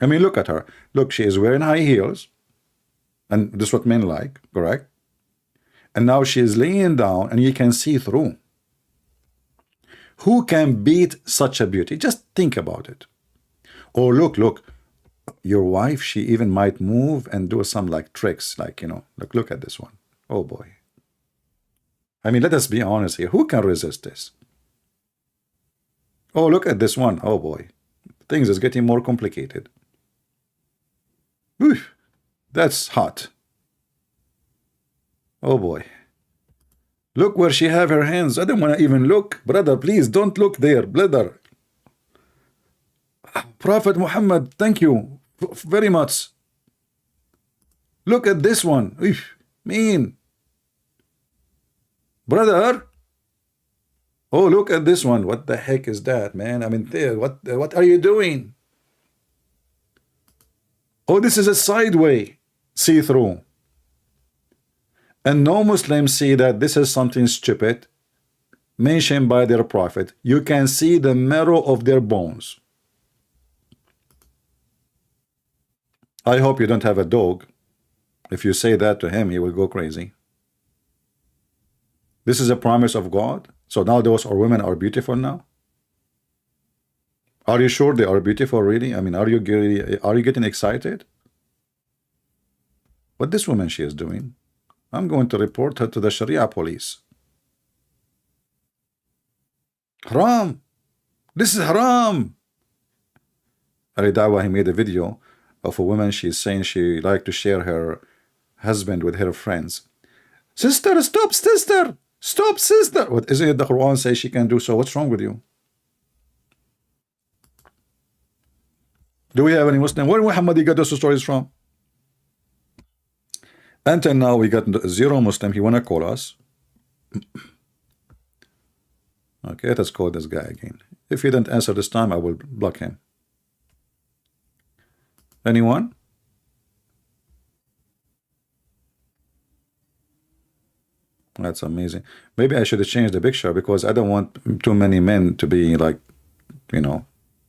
I mean, look at her. Look, she is wearing high heels. And this is what men like, correct? And now she is laying down and you can see through. Who can beat such a beauty? Just think about it. Or look, your wife, she even might move and do some like tricks, like, you know, look at this one. Oh boy. I mean, let us be honest here. Who can resist this? Oh, look at this one. Oh boy. Things is getting more complicated. Whew, that's hot. Oh boy. Look where she have her hands. I don't want to even look. Brother, please don't look there, brother. Prophet Muhammad, thank you very much. Look at this one. Mean. Brother. Oh, look at this one. What the heck is that, man? I mean, what are you doing? Oh, this is a sideway see-through. And no Muslims see that this is something stupid mentioned by their prophet. You can see the marrow of their bones. I hope you don't have a dog. If you say that to him, he will go crazy. This is a promise of God. So now those women are beautiful now. Are you sure they are beautiful, really? I mean, are you getting excited? What this woman she is doing? I'm going to report her to the Sharia police. Haram. This is haram. Dawah, he made a video of a woman. She's saying she like to share her husband with her friends. Sister, stop, sister. Stop, sister. What is it the Quran says she can do so? What's wrong with you? Do we have any Muslim? Where Muhammad got those stories from? Until now, we got zero Muslim. He wanna call us. Okay, let's call this guy again. If he didn't answer this time, I will block him. Anyone? That's amazing. Maybe I should have changed the picture because I don't want too many men to be like, you know,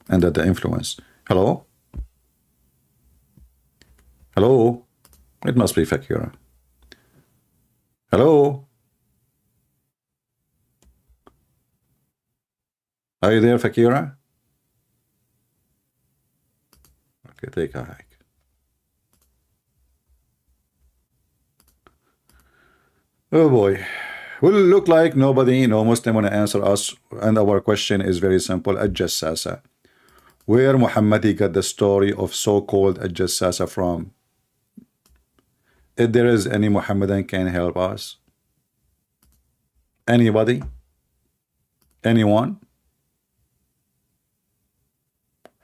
under the influence. Hello? Hello? It must be Fakira. Hello? Are you there, Fakira? Okay, take a hike. Oh boy. Will look like nobody, no Muslim want to answer us, and our question is very simple. Jassasah. Where Muhammad got the story of so-called Jassasah from? If there is any Muhammadan can help us, anybody, anyone,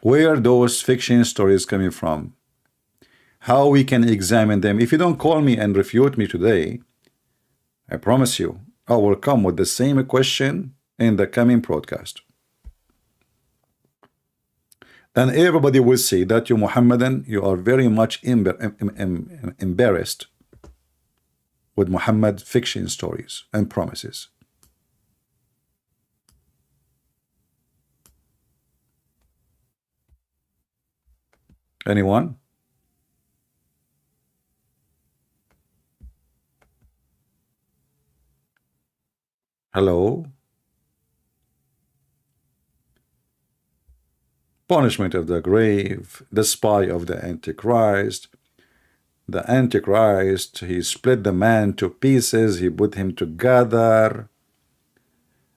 where those fiction stories coming from, how we can examine them. If you don't call me and refute me today, I promise you, I will come with the same question in the coming broadcast. And everybody will see that you Muhammadan, you are very much embarrassed with Muhammad fiction stories and promises. Anyone? Hello? Punishment of the grave, the spy of the Antichrist. The Antichrist, he split the man to pieces, he put him together.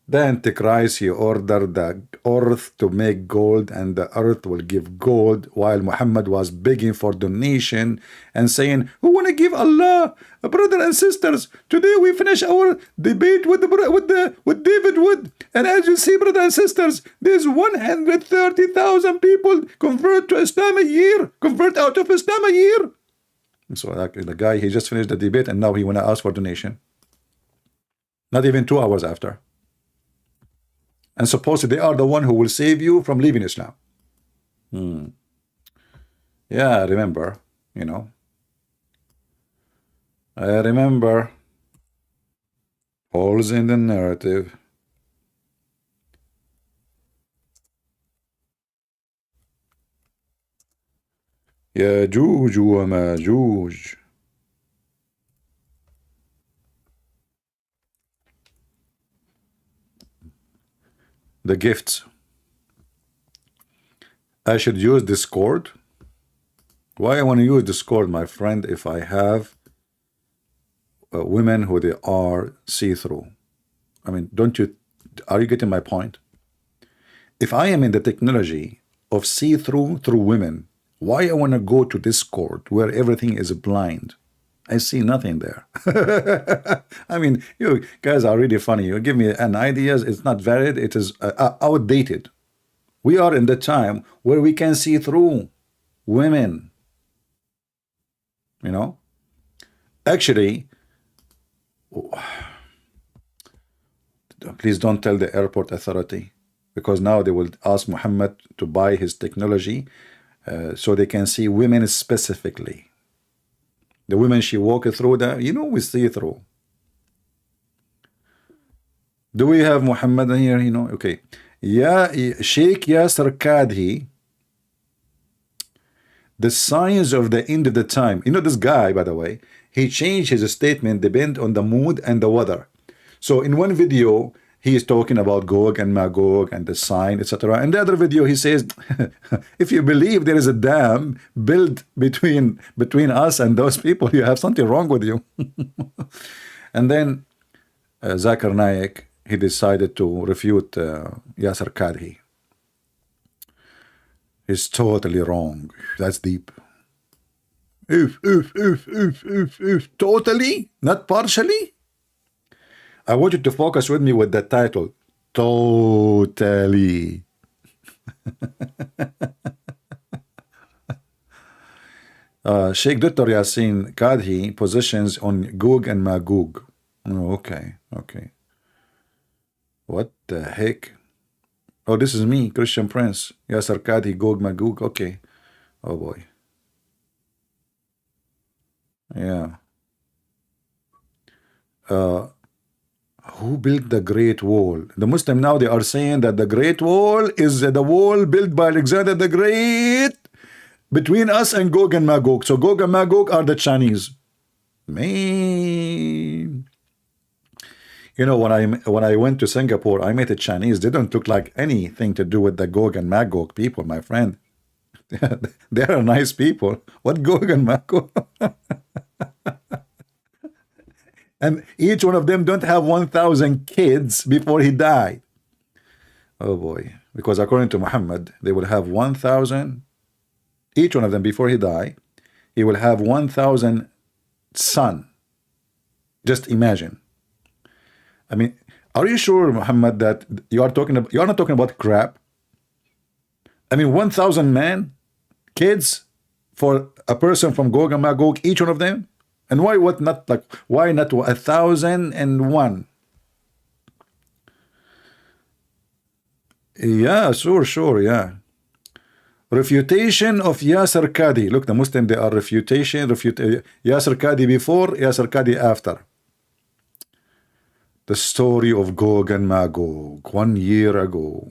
The Antichrist, he ordered the earth to make gold, and the earth will give gold, while Muhammad was begging for donation and saying, who want to give Allah? Brothers and sisters, today we finish our debate with David Wood, and as you see, brothers and sisters, there's 130,000 people convert to Islam a year, convert out of Islam a year. So the guy, he just finished the debate, and now he want to ask for donation. Not even 2 hours after. And supposedly they are the one who will save you from leaving Islam. Yeah, I remember, you know. I remember holes in the narrative. Ya'juj wa Ma'juj. The gifts. I should use Discord. Why I want to use Discord, my friend, if I have women who they are see-through? I mean, are you getting my point? If I am in the technology of see-through through women, why I want to go to Discord where everything is blind? I see nothing there. I mean, you guys are really funny. You give me an idea, it's not valid, it is outdated. We are in the time where we can see through women. You know? Actually, please don't tell the airport authority, because now they will ask Muhammad to buy his technology so they can see women specifically. The women she walked through that, you know, we see through. Do we have Muhammad here? You know, okay. Yeah, Sheikh Yasser Qadhi, the signs of the end of the time. You know, this guy, by the way, he changed his statement depend on the mood and the weather. So in one video, he is talking about Gog and Magog and the sign, etc. In the other video, he says, if you believe there is a dam built between us and those people, you have something wrong with you. And then Zakir Naik, he decided to refute Yasser Qadhi. He's totally wrong. That's deep. Totally, not partially. I want you to focus with me with the title, totally. Sheikh Dr. Yassin Qadhi positions on Gog and Magog. Oh, okay. What the heck? Oh, this is me, Christian Prince. Yasser Qadhi, Gog Magog. Okay. Oh boy. Yeah. Who built the Great Wall? The Muslim now, they are saying that the Great Wall is the wall built by Alexander the Great between us and Gog and Magog. So Gog and Magog are the Chinese. Man. You know, when I went to Singapore, I met a Chinese. They don't look like anything to do with the Gog and Magog people, my friend. They are nice people. What Gog and Magog? And each one of them don't have 1,000 kids before he died. Oh boy. Because according to Muhammad, they will have 1,000, each one of them before he died, he will have 1,000 son. Just imagine. I mean, are you sure, Muhammad, that you are not talking about crap? I mean, 1,000 men, kids, for a person from Gog and Magog, each one of them. And why not 1,001? Yeah, sure, yeah. Refutation of Yasser Qadhi. Look, the Muslim, they are refutation, Yasser Qadhi before, Yasser Qadhi after. The story of Gog and Magog 1 year ago.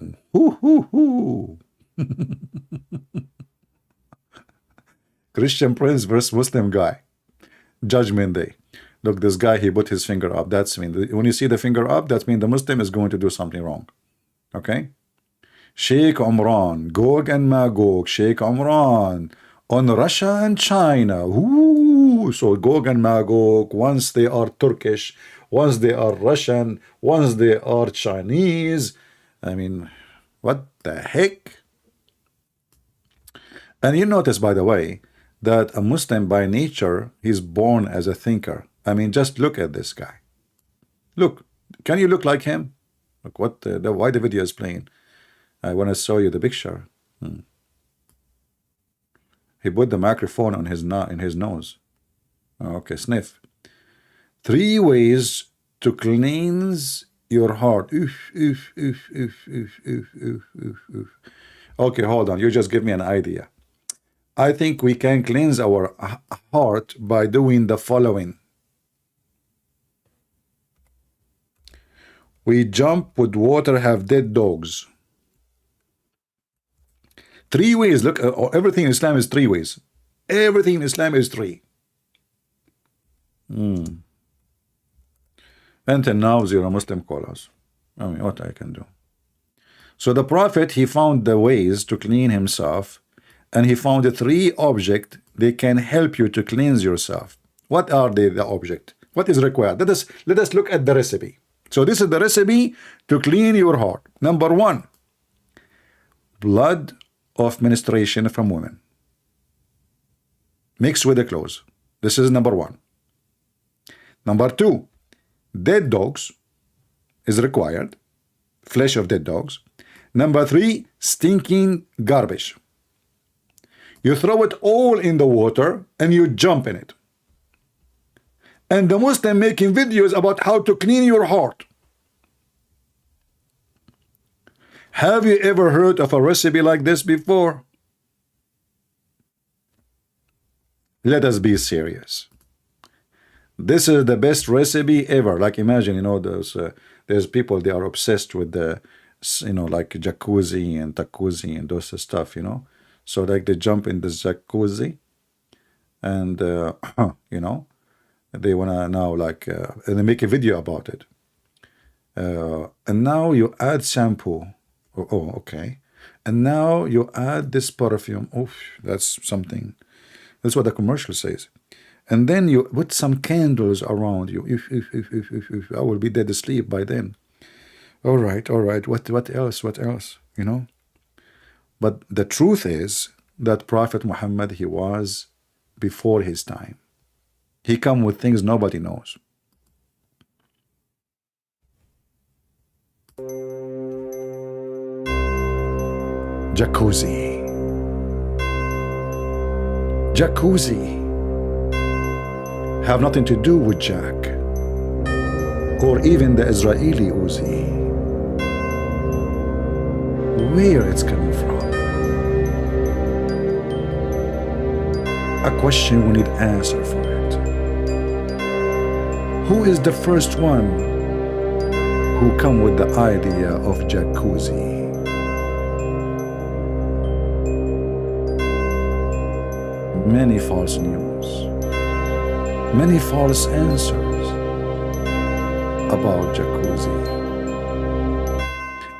Christian prince versus Muslim guy. Judgment day. Look, this guy, he put his finger up. That's mean when you see the finger up, that means the Muslim is going to do something wrong. Okay? Sheikh Umran, Gog and Magog, Sheikh Umran on Russia and China. Ooh, so Gog and Magog, once they are Turkish, once they are Russian, once they are Chinese. I mean, what the heck? And you notice, by the way, that a Muslim by nature, he's born as a thinker. I mean, just look at this guy. Look, can you look like him? Look, why the video is playing? I want to show you the picture. He put the microphone on his nose. Okay, sniff. 3 ways to cleanse your heart. Okay, hold on. You just give me an idea. I think we can cleanse our heart by doing the following. We jump with water, have dead dogs. 3 ways. Look, everything in Islam is 3 ways. Everything in Islam is 3. Until now, you're a Muslim, call us. I mean, what I can do. So the Prophet, he found the ways to clean himself, and he found the 3 objects they can help you to cleanse yourself. What are they, the object? What is required? Let us look at the recipe. So this is the recipe to clean your heart. Number 1, blood of menstruation from women mixed with the clothes. This is number 1. Number 2, dead dogs is required, flesh of dead dogs. Number 3, stinking garbage. You throw it all in the water and you jump in it. And the Muslim making videos about how to clean your heart. Have you ever heard of a recipe like this before? Let us be serious. This is the best recipe ever. Like, imagine, you know, there's people, they are obsessed with the, you know, like jacuzzi and takuzi and those stuff, you know. So like they jump in the jacuzzi and, you know, they want to now like, and they make a video about it. And now you add shampoo. Oh, okay. And now you add this perfume. Oh, that's something. That's what the commercial says. And then you put some candles around you. I will be dead asleep by then. All right. What else? What else? You know? But the truth is that Prophet Muhammad, he was before his time. He come with things nobody knows. Jacuzzi. Have nothing to do with Jack or even the Israeli Uzi. Where it's coming from? A question we need answer for it. Who is the first one who come with the idea of jacuzzi? Many false news, many false answers about jacuzzi.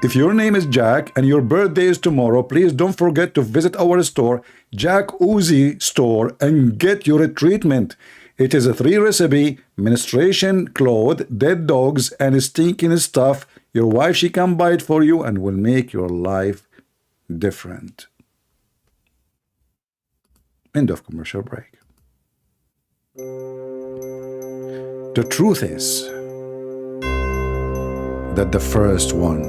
If your name is Jack and your birthday is tomorrow, please don't forget to visit our store, Jack Uzi store, and get your treatment. It is a 3 recipe: menstruation, clothes, dead dogs, and stinking stuff. Your wife, she can buy it for you and will make your life different. End of commercial break. The truth is that the first one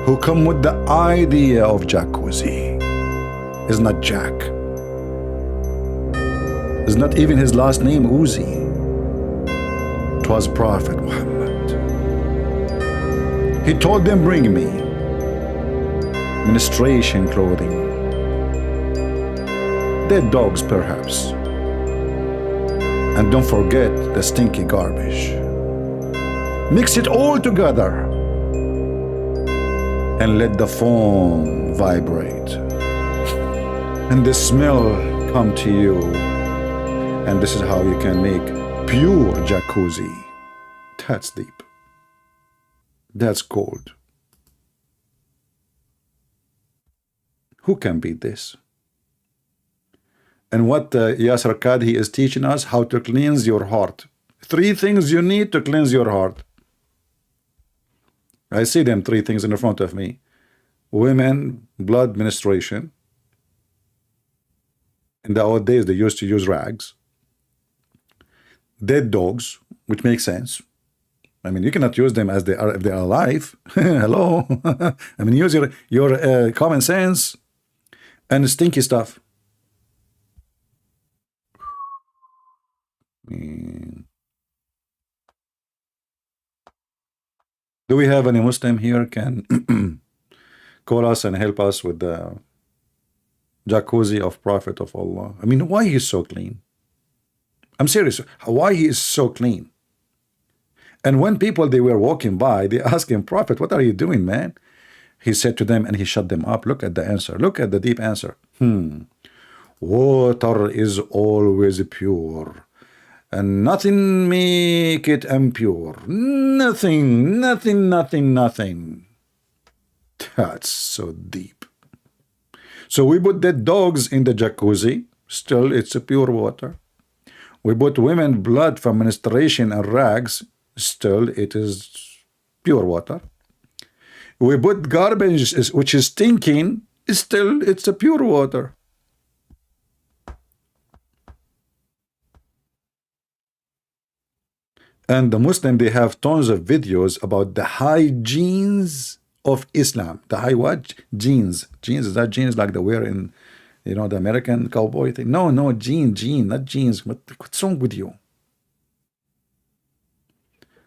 who come with the idea of jacuzzi is not Jack. Is not even his last name Uzi. It was Prophet Muhammad. He told them, bring me menstruation clothing, dead dogs perhaps, and don't forget the stinky garbage. Mix it all together and let the foam vibrate and the smell come to you, and this is how you can make pure jacuzzi. That's deep. That's cold. Who can beat this? And what Yasser Qadhi is teaching us, how to cleanse your heart. 3 things you need to cleanse your heart. I see them 3 things in front of me. Women, blood, menstruation. In the old days, they used to use rags. Dead dogs, which makes sense. I mean, you cannot use them as they are if they are alive. Hello. I mean, use your common sense. And stinky stuff. Do we have any Muslim here can call us and help us with the jacuzzi of Prophet of Allah? I mean, why he is so clean? I'm serious. Why he is so clean? And when people, they were walking by, they asked him, Prophet, what are you doing, man? He said to them, and he shut them up. Look at the answer. Look at the deep answer. Water is always pure, and nothing make it impure. Nothing, nothing, nothing, nothing. That's so deep. So we put dead dogs in the jacuzzi. Still, it's a pure water. We put women blood from menstruation and rags. Still, it is pure water. We put garbage, which is stinking. Still, it's a pure water. And the Muslim, they have tons of videos about the hygienes of Islam. The high what? Jeans. Jeans, is that jeans like the wear in, you know, the American cowboy thing? No, no, jean, not jeans. What's wrong with you?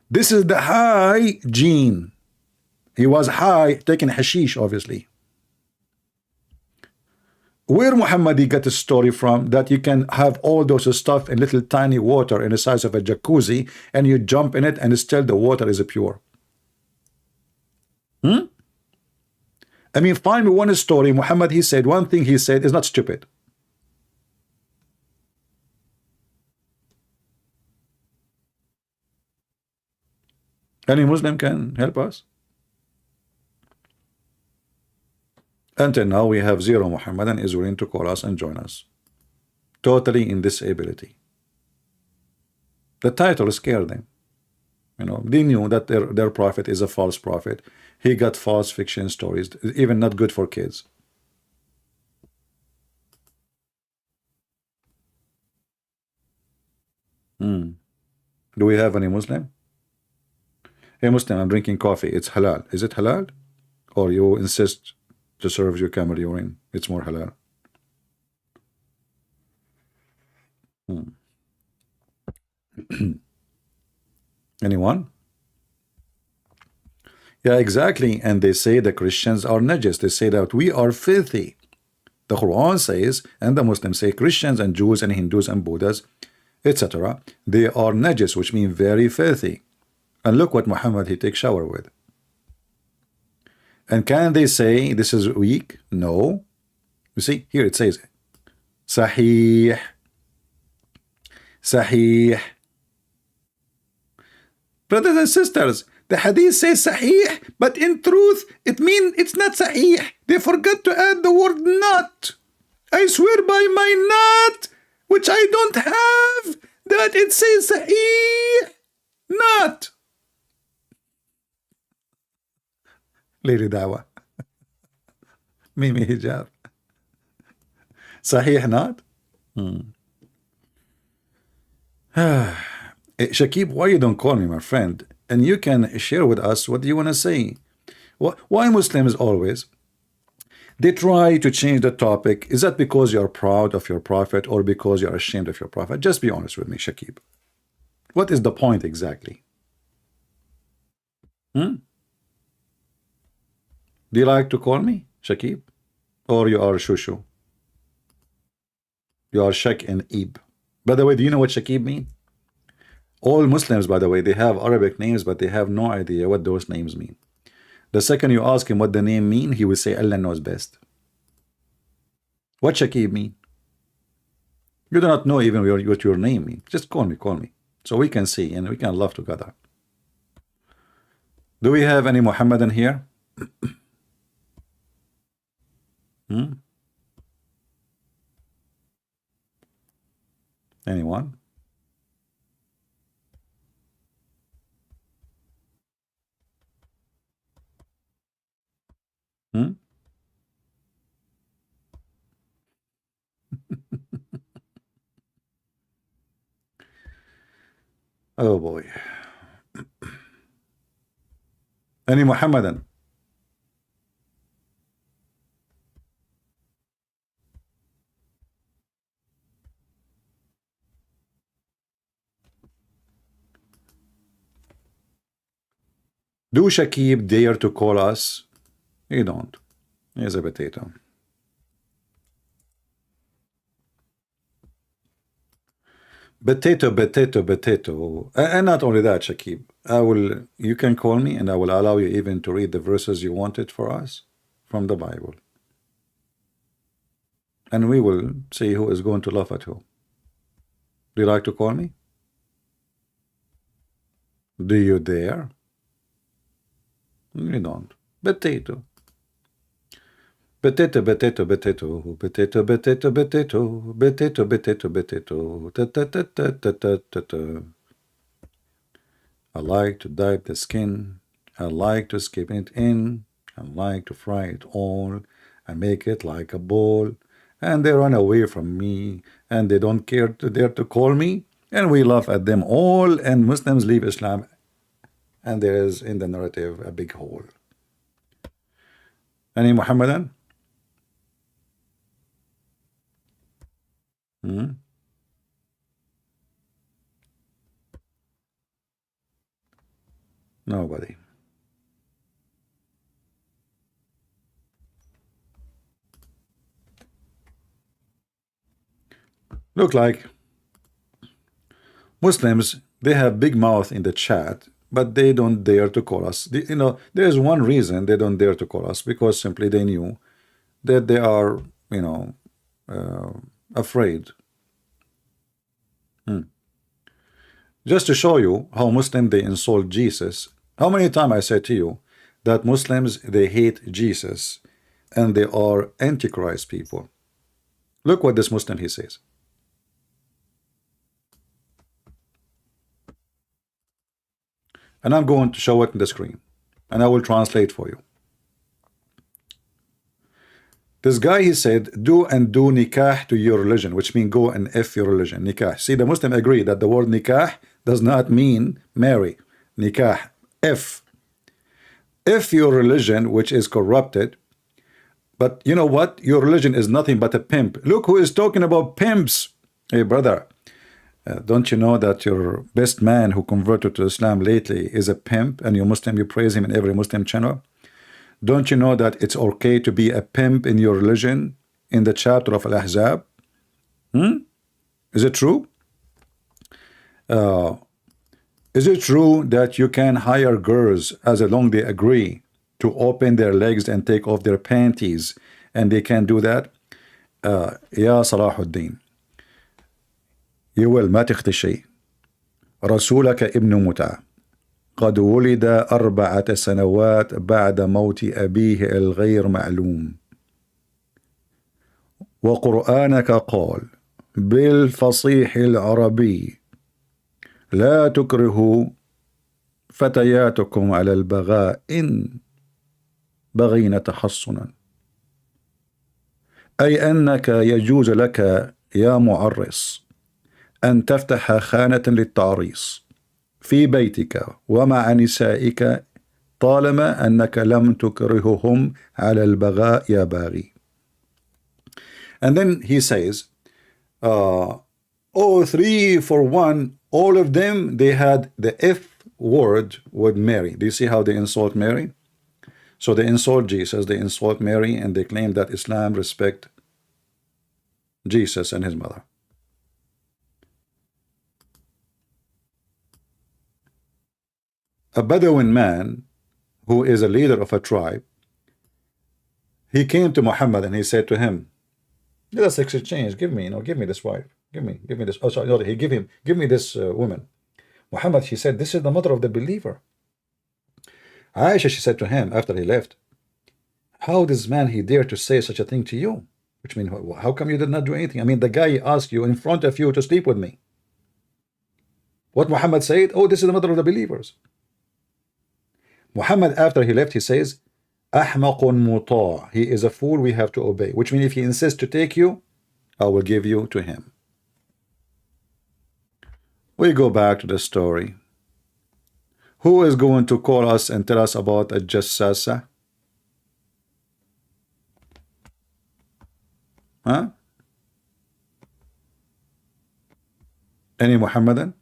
This is the hygiene. He was high, taking hashish, obviously. Where Muhammad got a story from that you can have all those stuff in little tiny water in the size of a jacuzzi, and you jump in it and still the water is pure? I mean, find me one story. Muhammad, he said one thing he said is not stupid. Any Muslim can help us? Until now, we have 0 Muhammadan is willing to call us and join us. Totally in disability. The title scared them. You know, they knew that their prophet is a false prophet. He got false fiction stories, even not good for kids. Do we have any Muslim? Hey Muslim, I'm drinking coffee. It's halal. Is it halal? Or you insist to serve your camel urine? It's more halal. Anyone? Yeah, exactly. And they say the Christians are najis. They say that we are filthy. The Quran says, and the Muslims say, Christians and Jews and Hindus and Buddhas, etc., they are najis, which means very filthy. And look what Muhammad he takes shower with. And can they say this is weak? No. You see, here it says Sahih. Sahih. Brothers and sisters, the hadith says Sahih, but in truth, it means it's not Sahih. They forgot to add the word not. I swear by my not, which I don't have, that it says Sahih, not. Lady Dawah. Mimi Hijab. Sahih not? Shakib, why you don't call me, my friend? And you can share with us what you want to say. Why Muslims always they try to change the topic? Is that because you're proud of your prophet or because you're ashamed of your prophet? Just be honest with me, Shakib. What is the point exactly? Hmm? Do you like to call me Shakib? Or you are Shushu? You are Shak and Ib. By the way, do you know what Shakib mean? All Muslims, by the way, they have Arabic names, but they have no idea what those names mean. The second you ask him what the name mean, he will say Allah knows best. What Shakib mean? You do not know even what your name means. Just call me, so we can see and we can laugh together. Do we have any Mohammedan here? Anyone? Oh boy. Any Mohammedan? Do Shakib dare to call us? He don't. He's a potato. Potato. And not only that, Shakib. You can call me and I will allow you even to read the verses you wanted for us from the Bible. And we will see who is going to laugh at who. Do you like to call me? Do you dare? You don't. Potato. Potato. I like to dive the skin. I like to skip it in. I like to fry it all and make it like a ball. And they run away from me and they don't care to dare to call me. And we laugh at them all, and Muslims leave Islam. And there is in the narrative a big hole. Any Muhammadan? Nobody. Look like Muslims, they have big mouth in the chat, but they don't dare to call us. There's one reason they don't dare to call us, because simply they knew that they are, afraid. Just to show you how Muslim they insult Jesus. How many times I said to you that Muslims they hate Jesus and they are Antichrist people. Look what this Muslim he says. And I'm going to show it in the screen and I will translate for you. This guy, he said, do nikah to your religion, which means go and F your religion, nikah. See, the Muslim agree that the word nikah does not mean marry. Nikah, F. F your religion, which is corrupted. But you know what? Your religion is nothing but a pimp. Look who is talking about pimps. Hey, brother, don't you know that your best man who converted to Islam lately is a pimp, and you Muslim, you praise him in every Muslim channel? Don't you know that it's okay to be a pimp in your religion in the chapter of Al-Ahzab? Is it true? Is it true that you can hire girls as long as they agree to open their legs and take off their panties, and they can do that? Ya Salahuddin, يقول ما تخطي شيء رسولك ابن متعة قد ولد 4 سنوات بعد موت أبيه الغير معلوم وقرآنك قال بالفصيح العربي لا تكرهوا فتياتكم على البغاء إن بغين تحصنا، أي أنك يجوز لك يا معرس أن تفتح خانة للتعريص في بيتك ومع نسائك طالما أنك لم تكرههم على البغاء يا باغي. And then he says, oh, 3 for 1, all of them, they had the F word with Mary. Do you see how they insult Mary? So they insult Jesus, they insult Mary, and they claim that Islam respect Jesus and his mother. A Bedouin man who is a leader of a tribe, he came to Muhammad and he said to him, let us exchange, give me this wife, give me this, oh sorry, no, give me this woman. Muhammad, he said, this is the mother of the believer. Aisha, she said to him after he left, how this man, he dared to say such a thing to you? Which means, how come you did not do anything? I mean, the guy asked you in front of you to sleep with me. What Muhammad said, oh, this is the mother of the believers. Muhammad, after he left, he says, Ahmaqun muta', he is a fool we have to obey. Which means if he insists to take you, I will give you to him. We go back to the story. Who is going to call us and tell us about a Jassasah? Huh? Any Muhammadan?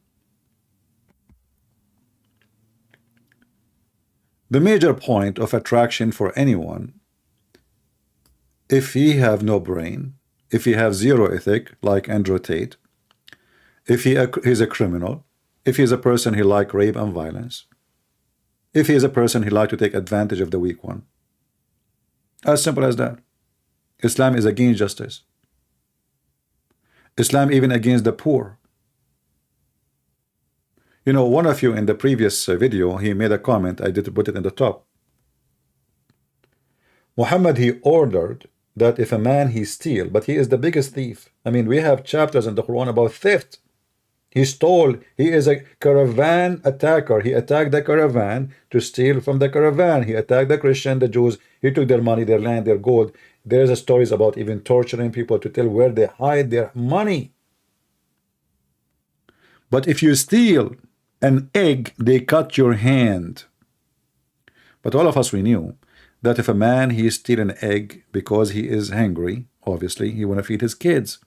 The major point of attraction for anyone, if he have no brain, if he have zero ethic, like Andrew Tate, if he's a criminal, if he's a person he like rape and violence, if he is a person he like to take advantage of the weak one. As simple as that. Islam is against justice. Islam even against the poor. You know, one of you in the previous video, he made a comment, I did put it in the top. Muhammad, he ordered that if a man he steal, but he is the biggest thief. I mean, we have chapters in the Quran about theft. He stole, he is a caravan attacker. He attacked the caravan to steal from the caravan. He attacked the Christian, the Jews. He took their money, their land, their gold. There's a stories about even torturing people to tell where they hide their money. But if you steal an egg, they cut your hand. But all of us, we knew that if a man, he steal an egg because he is hungry, obviously, he want to feed his kids.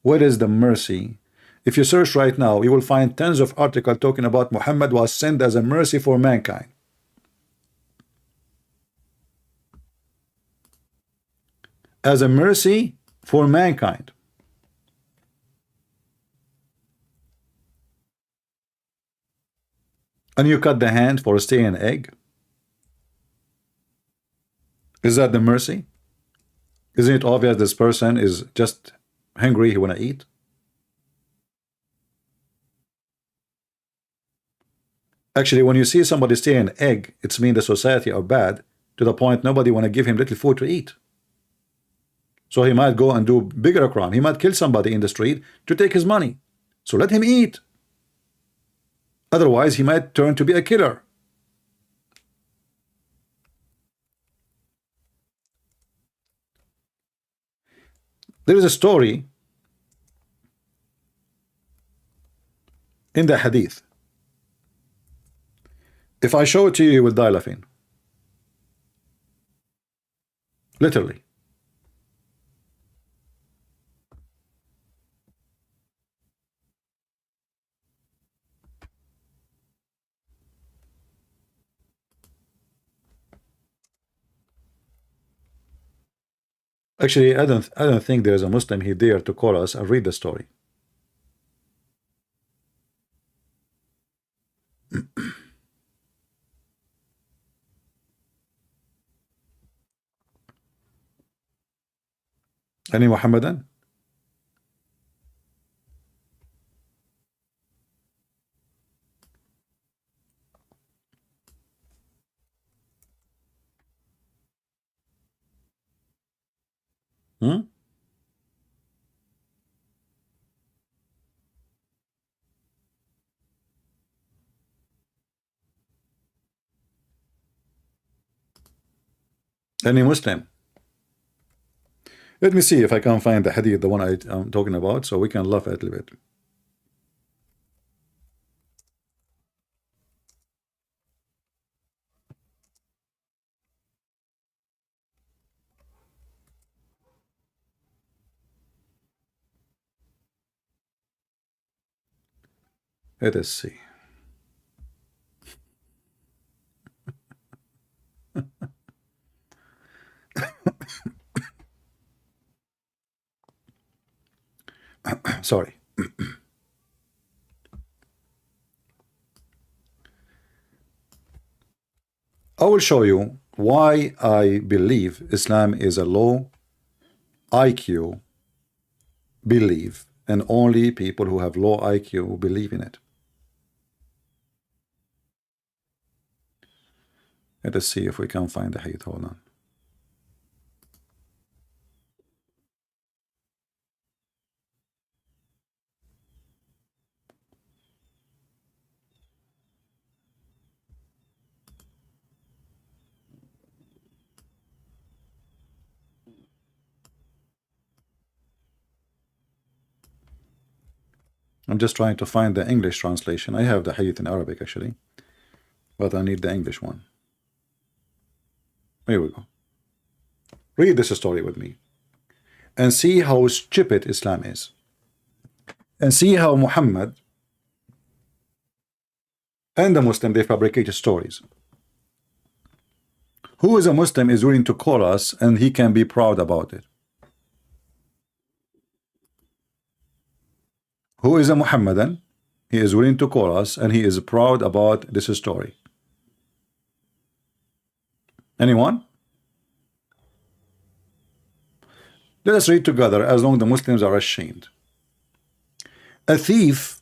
What is the mercy? If you search right now, you will find tons of articles talking about Muhammad was sent as a mercy for mankind. As a mercy for mankind. And you cut the hand for stealing an egg? Is that the mercy? Isn't it obvious this person is just hungry, he want to eat? Actually, when you see somebody stealing an egg, it's mean the society are bad to the point nobody want to give him little food to eat. So he might go and do bigger crime. He might kill somebody in the street to take his money. So let him eat. Otherwise, he might turn to be a killer. There is a story in the hadith. If I show it to you, you will die laughing. Literally. Actually, I don't think there is a Muslim he dare to call us and read the story. Any Muhammadan? Hmm? Any Muslim? Let me see if I can find the hadith, the one I'm talking about, so we can laugh a little bit. Let us see. Sorry. I will show you why I believe Islam is a low IQ belief, and only people who have low IQ believe in it. Let us see if we can find the hadith. Hold on. I'm just trying to find the English translation. I have the hadith in Arabic actually, but I need the English one. Here we go. Read this story with me and see how stupid Islam is, and see how Muhammad and the Muslim, they fabricate stories. Who is a Muslim is willing to call us and he can be proud about it? Who is a Muhammadan? He is willing to call us and he is proud about this story. Anyone? Let us read together as long as the Muslims are ashamed. A thief,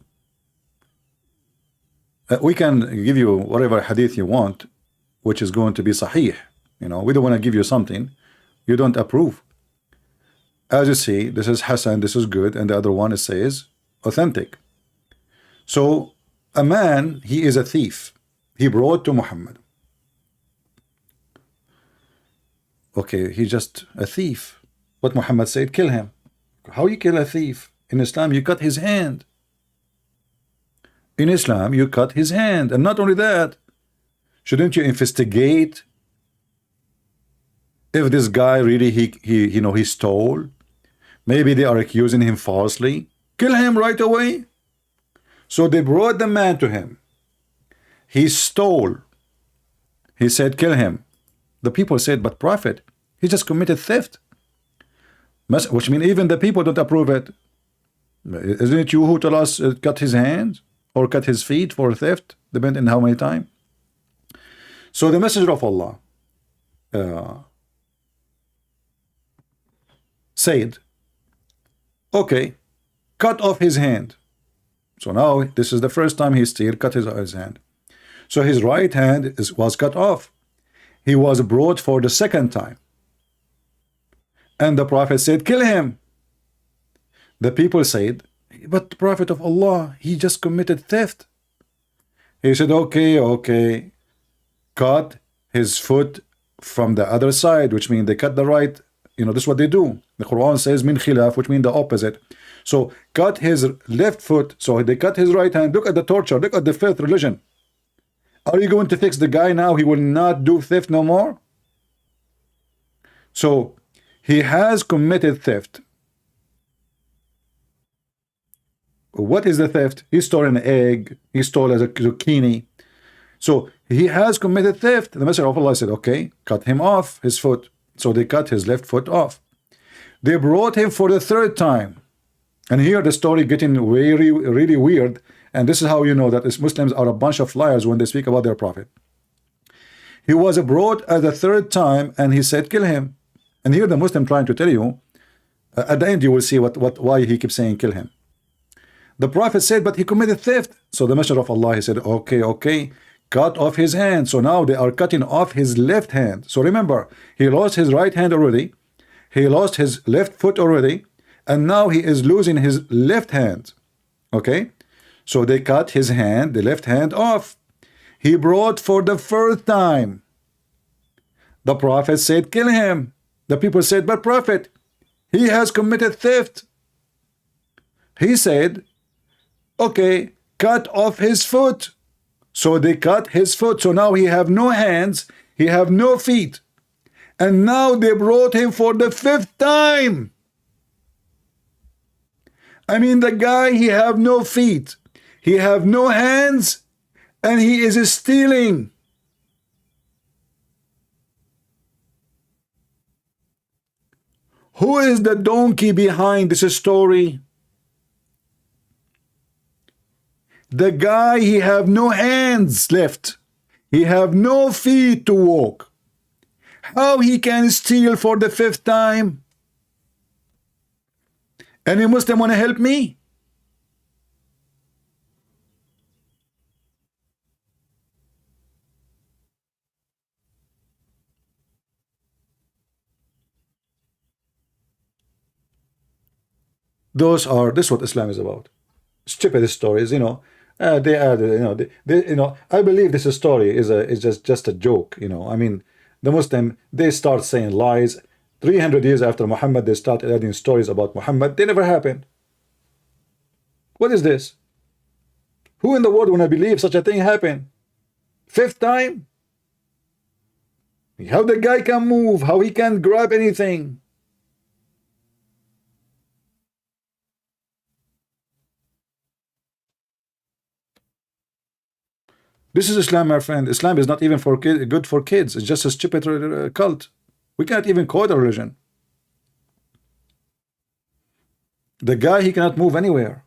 we can give you whatever hadith you want, which is going to be sahih. You know, we don't want to give you something you don't approve. As you see, this is Hassan, this is good, and the other one says authentic. So a man, he is a thief. He brought to Muhammad. Okay, he's just a thief. But Muhammad said, kill him. How you kill a thief? In Islam, you cut his hand. In Islam, you cut his hand. And not only that, shouldn't you investigate if this guy really he stole? Maybe they are accusing him falsely. Kill him right away. So they brought the man to him. He stole. He said, kill him. The people said, but Prophet, he just committed theft. Which means even the people don't approve it. Isn't it you who tell us cut his hands or cut his feet for theft? Depending on how many times. So the Messenger of Allah said, okay, cut off his hand. So now this is the first time he still cut his hand. So his right hand was cut off. He was brought for the second time. And the Prophet said, kill him. The people said, but the Prophet of Allah, he just committed theft. He said, okay, cut his foot from the other side, which means they cut the right. You know, this is what they do. The Quran says min khilaf, which means the opposite. So cut his left foot, so they cut his right hand. Look at the torture, look at the fifth religion. Are you going to fix the guy now? He will not do theft no more. So he has committed theft. What is the theft? He stole an egg. He stole a zucchini. So he has committed theft. The Messenger of Allah said, okay, cut him off his foot. So they cut his left foot off. They brought him for the third time. And here the story getting really weird. And this is how you know that Muslims are a bunch of liars when they speak about their prophet. He was brought at the third time and he said, kill him. And here the Muslim trying to tell you, at the end you will see why he keeps saying kill him. The Prophet said, but he committed theft. So the Messenger of Allah, he said, okay, cut off his hand. So now they are cutting off his left hand. So remember, he lost his right hand already. He lost his left foot already. And now he is losing his left hand. Okay? So they cut his hand, the left hand off. He brought for the first time. The Prophet said, kill him. The people said, but Prophet, he has committed theft. He said, okay, cut off his foot. So they cut his foot. So now he have no hands, he have no feet. And now they brought him for the fifth time. I mean, the guy, he have no feet. He have no hands and he is stealing. Who is the donkey behind this story? The guy, he have no hands left. He have no feet to walk. How he can steal for the 5th time? Any Muslim want to help me? This is what Islam is about. Stupid stories, they add, I believe this story is just a joke, I mean, the Muslim, they start saying lies. 300 years after Muhammad, they start adding stories about Muhammad. They never happened. What is this? Who in the world want to believe such a thing happened? 5th time? How the guy can move, how he can grab anything. This is Islam, my friend. Islam is not even for good for kids. It's just a stupid cult. We can't even call it a religion. The guy, he cannot move anywhere.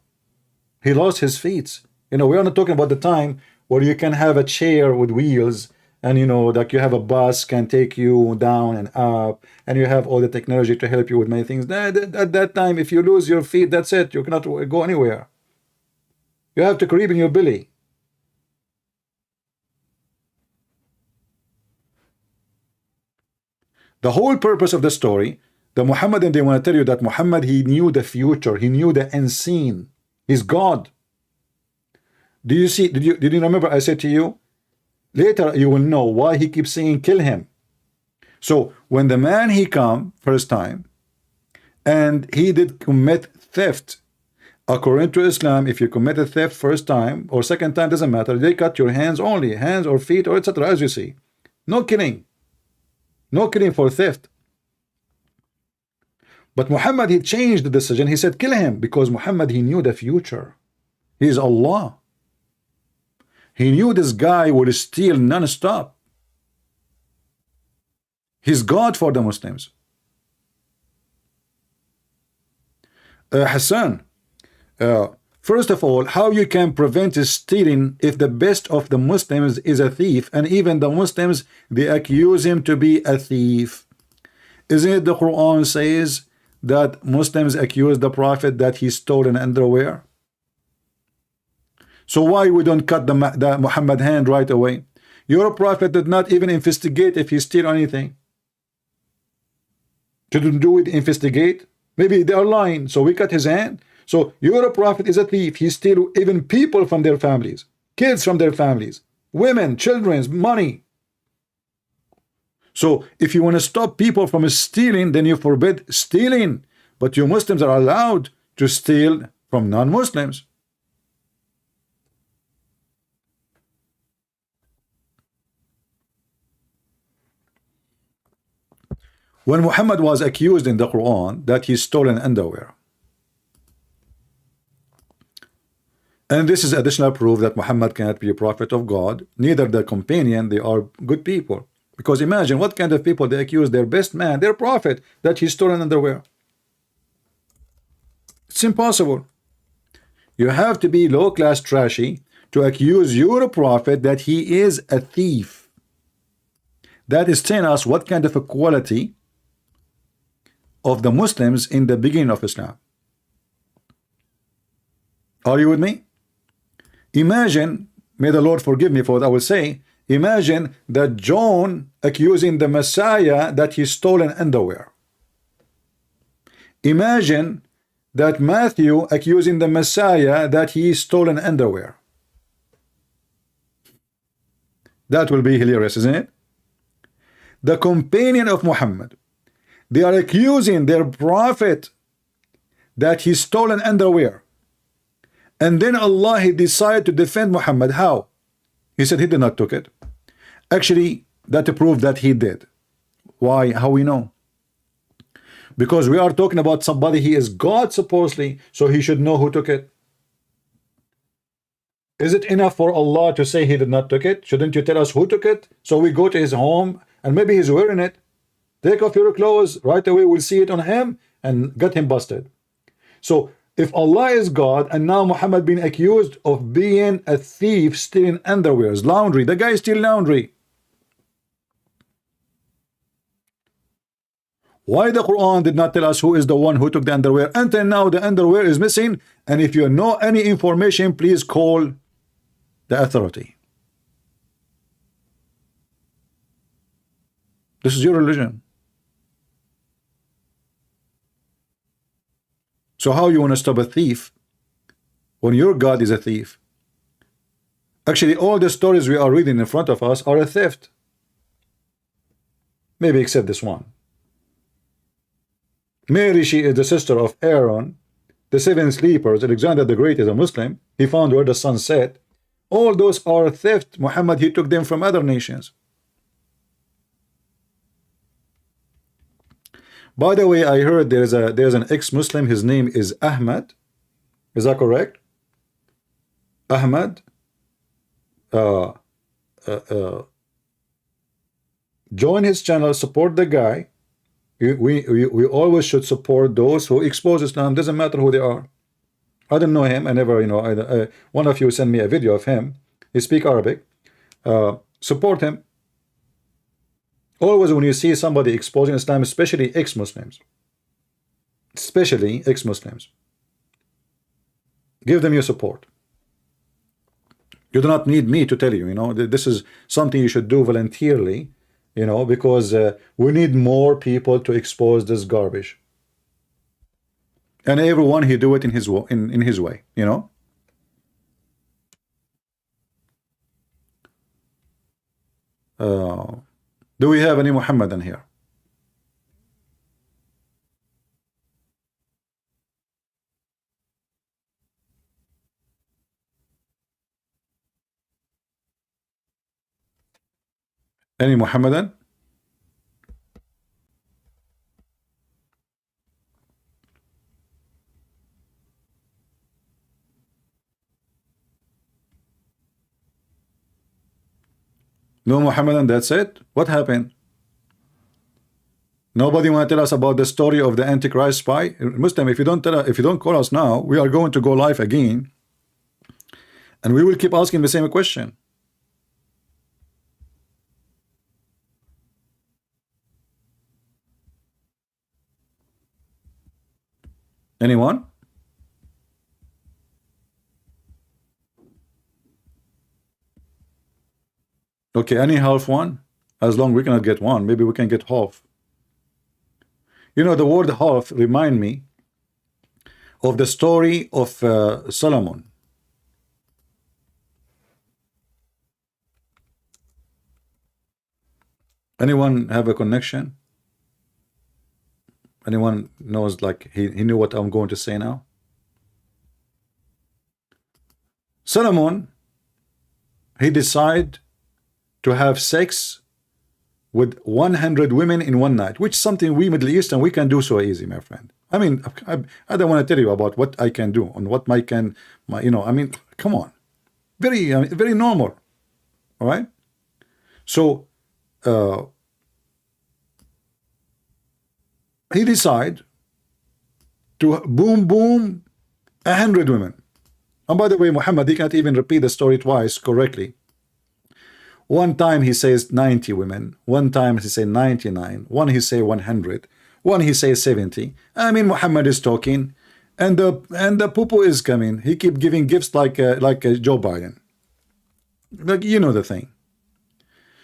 He lost his feet. We are not talking about the time where you can have a chair with wheels and like you have a bus can take you down and up and you have all the technology to help you with many things. At that time, if you lose your feet, that's it. You cannot go anywhere. You have to creep in your belly. The whole purpose of the story, the Muhammadan, they want to tell you that Muhammad, he knew the future, he knew the unseen. He's God. Do you see? Did you remember I said to you? Later you will know why he keeps saying kill him. So when the man he come first time and he did commit theft, according to Islam, if you commit a theft first time or second time, doesn't matter, they cut your hands only, hands or feet or etc. as you see. No killing. No killing for theft. But Muhammad, he changed the decision. He said kill him because Muhammad, he knew the future. He is Allah. He knew this guy would steal non-stop. He's God for the Muslims. Hassan, first of all, how you can prevent stealing if the best of the Muslims is a thief, and even the Muslims, they accuse him to be a thief? Isn't it the Quran says that Muslims accuse the Prophet that he stole an underwear? So why we don't cut the Muhammad hand right away? Your Prophet did not even investigate if he stole anything. Didn't do it, investigate. Maybe they are lying, so we cut his hand. So your Prophet is a thief. He steals even people from their families, kids from their families, women, children's money. So if you want to stop people from stealing, then you forbid stealing. But you Muslims are allowed to steal from non-Muslims. When Muhammad was accused in the Quran that he stole an underwear, and this is additional proof that Muhammad cannot be a prophet of God, neither the companion, they are good people. Because imagine what kind of people they accuse their best man, their prophet, that he stole an underwear. It's impossible. You have to be low-class trashy to accuse your prophet that he is a thief. That is telling us what kind of a quality of the Muslims in the beginning of Islam. Are you with me? Imagine, may the Lord forgive me for what I will say, imagine that John accusing the Messiah that he stole an underwear. Imagine that Matthew accusing the Messiah that he stole an underwear. That will be hilarious, isn't it? The companion of Muhammad, they are accusing their prophet that he stole an underwear. And then Allah, he decided to defend Muhammad. How? He said he did not took it. Actually, that proved that he did. Why? How we know? Because we are talking about somebody, he is God supposedly, so he should know who took it. Is it enough for Allah to say he did not took it? Shouldn't you tell us who took it? So we go to his home and maybe he's wearing it. Take off your clothes right away. We'll see it on him and get him busted. So if Allah is God and now Muhammad being accused of being a thief, stealing underwears, laundry, the guy steal laundry. Why the Quran did not tell us who is the one who took the underwear? Until now the underwear is missing, and if you know any information, please call the authority. This is your religion. So how you want to stop a thief when your God is a thief? Actually, all the stories we are reading in front of us are a theft. Maybe except this one. Mary, she is the sister of Aaron. The seven sleepers. Alexander the Great is a Muslim. He found where the sun set. All those are theft. Muhammad, he took them from other nations. By the way, I heard there's an ex-Muslim. His name is Ahmed. Is that correct? Ahmed. Join his channel. Support the guy. We always should support those who expose Islam. Doesn't matter who they are. I don't know him. I never, one of you sent me a video of him. He speaks Arabic. Support him. Always when you see somebody exposing Islam, especially ex-Muslims, give them your support. You do not need me to tell you. This is something you should do voluntarily. Because we need more people to expose this garbage, and everyone he do it in his way. Do we have any Muhammadan here? Any Muhammadan? No Muhammadan, that's it? What happened? Nobody want to tell us about the story of the Antichrist spy? Muslim, if you don't call us now, we are going to go live again, and we will keep asking the same question. Anyone? Okay, any half one? As long we cannot get one, maybe we can get half. The word half remind me of the story of Solomon. Anyone have a connection? Anyone knows, like, he knew what I'm going to say now? Solomon, he decided to have sex with 100 women in one night, which is something we Middle Eastern, we can do so easy, my friend. I mean, I don't want to tell you about what I can do and what I mean, come on. Very, very normal. All right? So, he decided to boom 100 women. And by the way, Muhammad, he can't even repeat the story twice correctly. One time he says 90 women, one time he says 99, one he say 100, one he says 70. I mean, Muhammad is talking, and the poo-poo is coming. He keep giving gifts like Joe Biden. Like, the thing.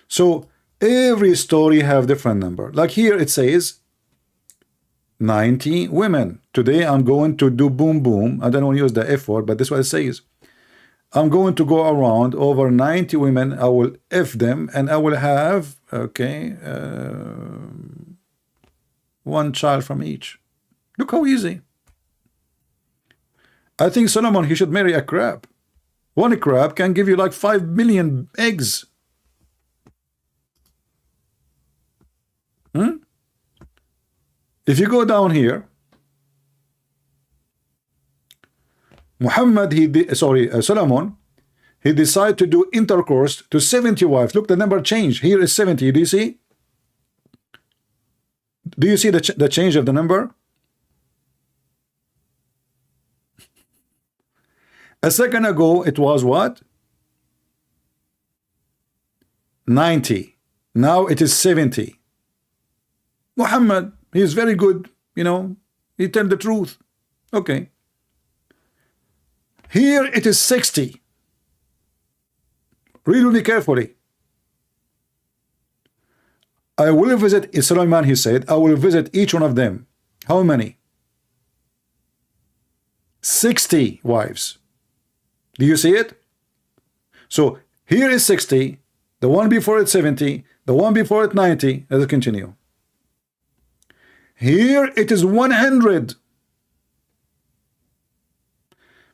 So every story have different number. Like here it says 90 women. Today I'm going to do boom. I don't want to use the F word, but this is what it says. I'm going to go around over 90 women. I will F them, and I will have, one child from each. Look how easy. I think Solomon, he should marry a crab. One crab can give you like 5 million eggs. If you go down here, Solomon, he decided to do intercourse to 70 wives. Look, the number changed. Here is 70. Do you see? Do you see the change of the number? A second ago, it was what? 90. Now it is 70. Muhammad, he is very good, you know, he tell the truth. Okay. Here it is 60. Read with me carefully. I will visit Sulaiman, he said, I will visit each one of them. How many? 60 wives. Do you see it? So here is 60, the one before it 70, the one before it 90. Let's continue. Here it is 100.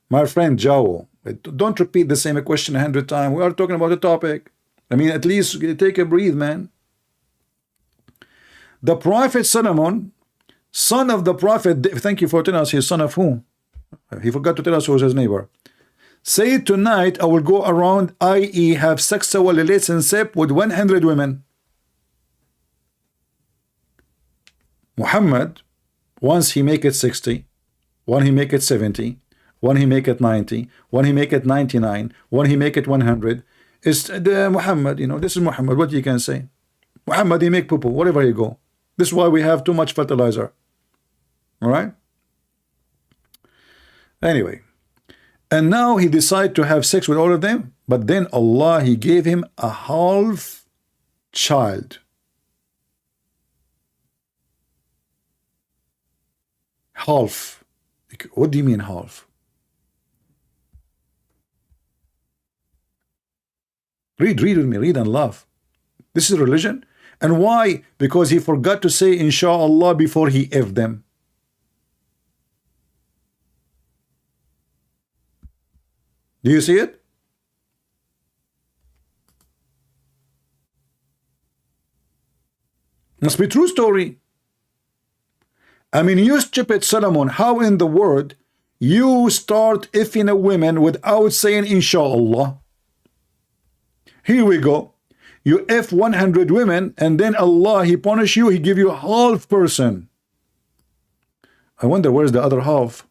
My friend Joe, don't repeat the same question 100 times. We are talking about a topic. I mean, at least take a breathe, man. The Prophet Solomon, son of the Prophet, thank you for telling us his son of whom? He forgot to tell us who was his neighbor. Say tonight I will go around, i.e. have sexual relationship with 100 women. Muhammad, once he make it 60, one he make it 70, one he make it 90, one he make it 99, one he make it 100. Is the Muhammad, you know, this is Muhammad. What you can say? Muhammad, he make poo-poo wherever you go. This is why we have too much fertilizer. All right. Anyway, and now he decided to have sex with all of them, but then Allah, he gave him a half child. Half. What do you mean half? Read with me, read and laugh. This is religion. And why? Because he forgot to say inshallah before he F them. Do you see it? Must be true story. I mean, you stupid Solomon, how in the world you start effing a woman without saying inshallah? Here we go. You F 100 women and then Allah, he punish you, he give you a half person. I wonder where's the other half?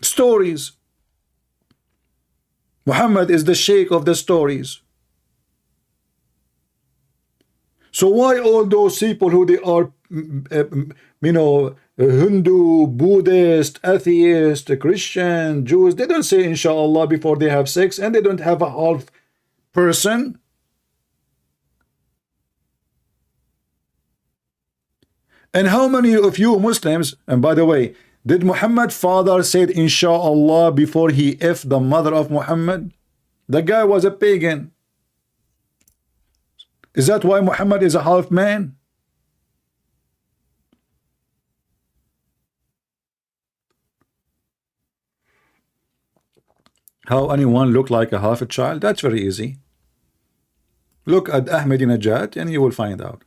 Stories. Muhammad is the sheikh of the stories. So why all those people who they are, you know, Hindu, Buddhist, atheist, Christian, Jews, they don't say inshallah before they have sex, and they don't have a half person? And how many of you Muslims, and by the way, did Muhammad father said inshallah before he F the mother of Muhammad? The guy was a pagan. Is that why Muhammad is a half man? How anyone look like a half a child? That's very easy. Look at Ahmadinejad and you will find out.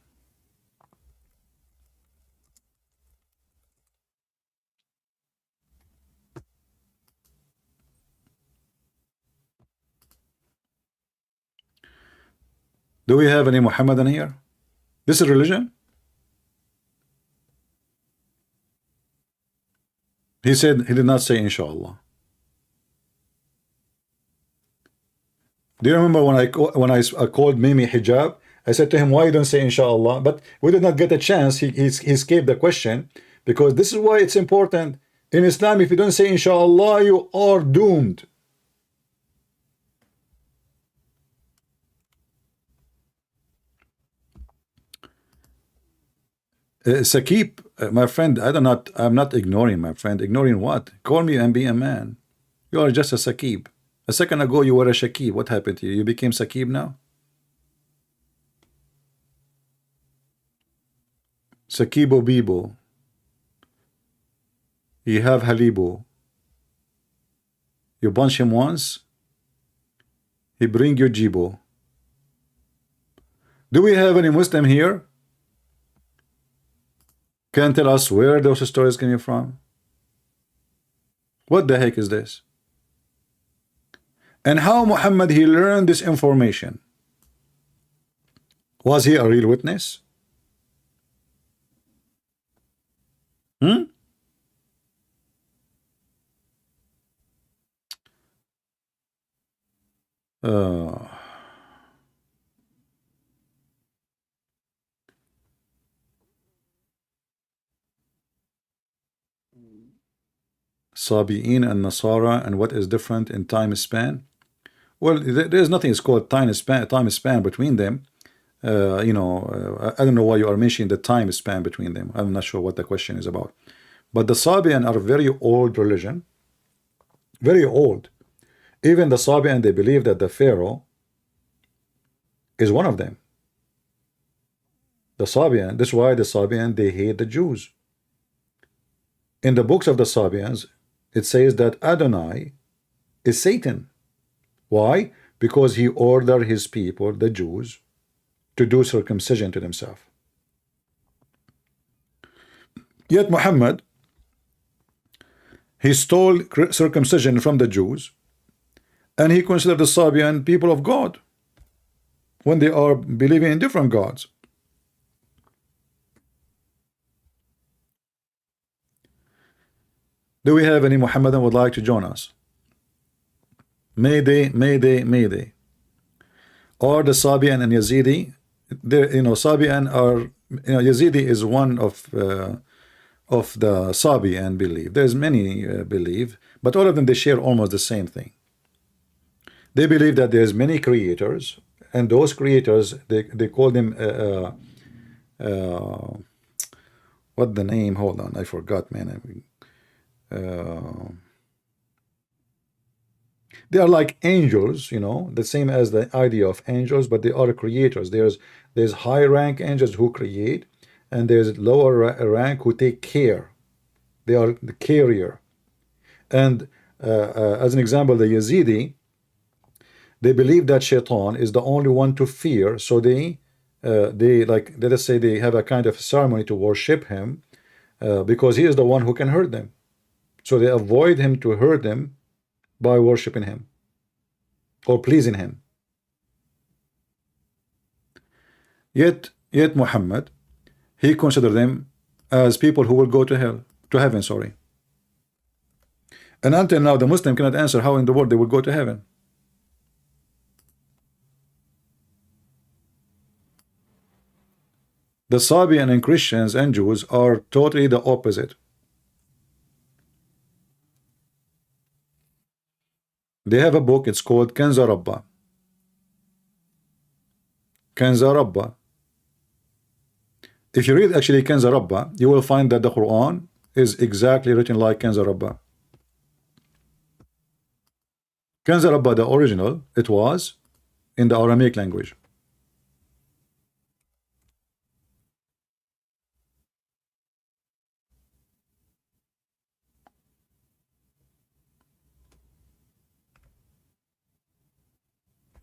Do we have any Muhammadan here? This is religion? He said he did not say inshallah. Do you remember when I called Mimi Hijab? I said to him, why you don't say inshallah? But we did not get a chance. He escaped the question, because this is why it's important. In Islam, if you don't say inshallah, you are doomed. Sakib, my friend, I'm not ignoring my friend. Ignoring what? Call me and be a man. You are just a Sakib. A second ago you were a Shakib. What happened to you? You became Sakib now? Sakibo Bibo. You have Halibo. You punch him once, he bring you Jibo. Do we have any Muslim here? Can tell us where those stories coming from? What the heck is this? And how Muhammad he learned this information? Was he a real witness? Hmm? Uh, Sabi'in and Nasara, and what is different in time span? Well, there's nothing is called time span between them. I don't know why you are mentioning the time span between them. I'm not sure what the question is about. But the Sabian are a very old religion, very old. Even the Sabian, they believe that the Pharaoh is one of them. The Sabian, that's why the Sabian, they hate the Jews. In the books of the Sabians, it says that Adonai is Satan. Why? Because he ordered his people, the Jews, to do circumcision to themselves. Yet Muhammad, he stole circumcision from the Jews, and he considered the Sabian people of God when they are believing in different gods. Do we have any Muhammadan would like to join us? Mayday, Mayday, Mayday. Or the Sabian and Yazidi. Sabian are, Yazidi is one of the Sabian belief. There's many believe, but all of them, they share almost the same thing. They believe that there's many creators, and those creators, they call them what the name? Hold on, I forgot, man. They are like angels, the same as the idea of angels, but they are creators. There's high rank angels who create, and there's lower rank who take care. They are the carrier. And as an example, the Yazidi, they believe that Shaitan is the only one to fear, so they like, let us say, they have a kind of ceremony to worship him, because he is the one who can hurt them. So they avoid him to hurt them by worshiping him or pleasing him. Yet Muhammad, he considered them as people who will go to heaven, sorry. And until now, the Muslim cannot answer how in the world they will go to heaven. The Sabian and Christians and Jews are totally the opposite. They have a book, it's called Kanza Rabba. Kanza Rabba. If you read actually Kanza Rabba, you will find that the Quran is exactly written like Kanza Rabba. Kanza Rabba, the original, it was in the Aramaic language.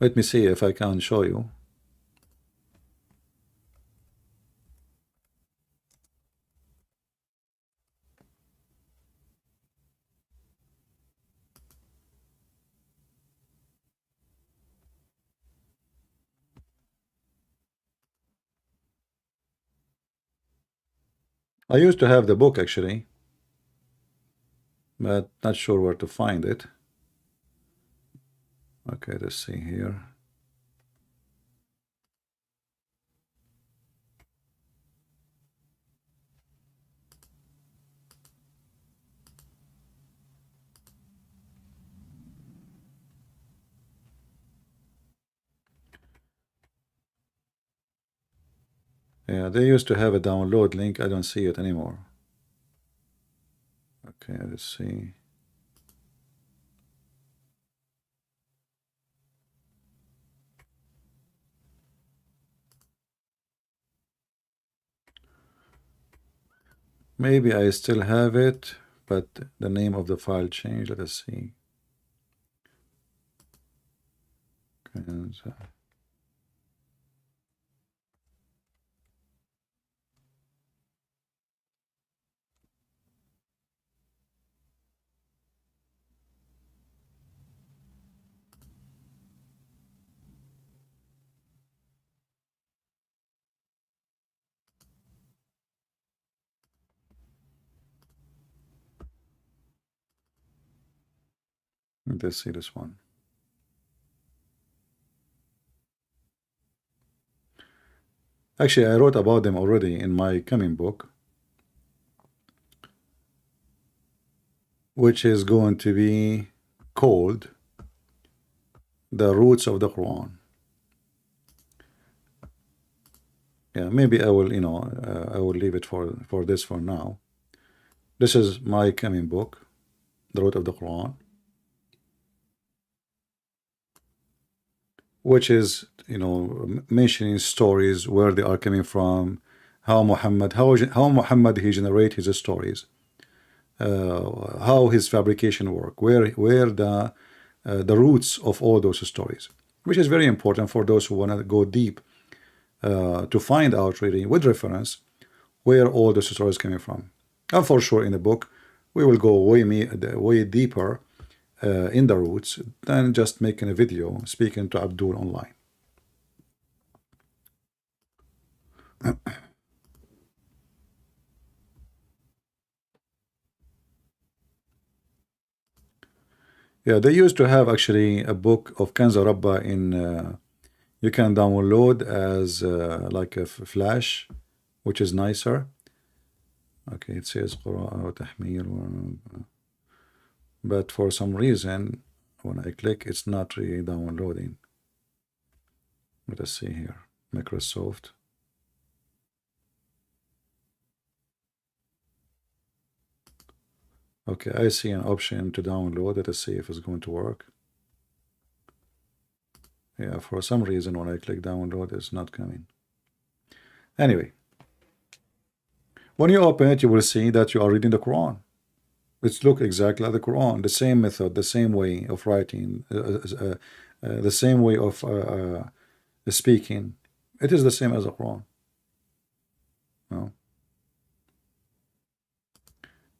Let me see if I can show you. I used to have the book actually, but not sure where to find it. Okay, let's see here. Yeah, they used to have a download link. I don't see it anymore. Okay, let's see. Maybe I still have it, but the name of the file changed. Let us see. Let's see this one. Actually, I wrote about them already in my coming book, which is going to be called The Roots of the Quran. Yeah, maybe I will, I will leave it for this for now. This is my coming book, The Root of the Quran, which is, mentioning stories, where they are coming from, how Muhammad he generate his stories, how his fabrication work, where the roots of all those stories, which is very important for those who want to go deep, to find out really with reference where all the stories coming from. And for sure in the book we will go way deeper in the roots than just making a video speaking to Abdul online. Yeah, they used to have actually a book of Kanza Rabba in you can download as like a flash, which is nicer. Okay, it says Qur'an Tahmir, but for some reason when I click it's not really downloading. Let us see here, Microsoft. Okay, I see an option to download. Let us see if it's going to work. Yeah, for some reason when I click download it's not coming. Anyway, when you open it you will see that you are reading the Quran. It's look exactly like the Quran, the same method, the same way of writing, the same way of speaking. It is the same as the Quran. No.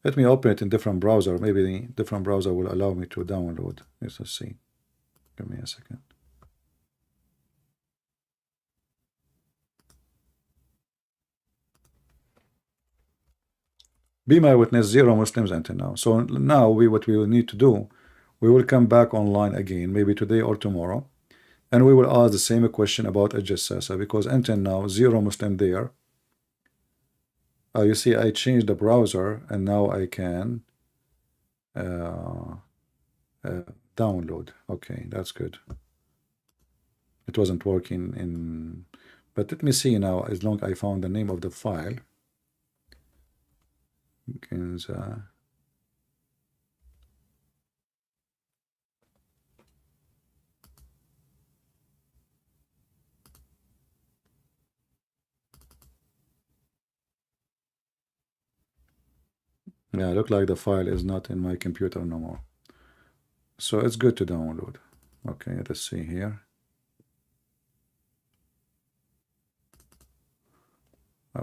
Let me open it in different browser. Maybe the different browser will allow me to download. Let's see. Give me a second. Be my witness, 0 Muslims until now. So now what we will need to do, we will come back online again, maybe today or tomorrow, and we will ask the same question about a Jassasah, because until now 0 Muslim there. You see, I changed the browser and now I can download. Okay, that's good. It wasn't working in, but let me see now, as long as I found the name of the file. Yeah, look like the file is not in my computer no more. So it's good to download. Okay, let's see here.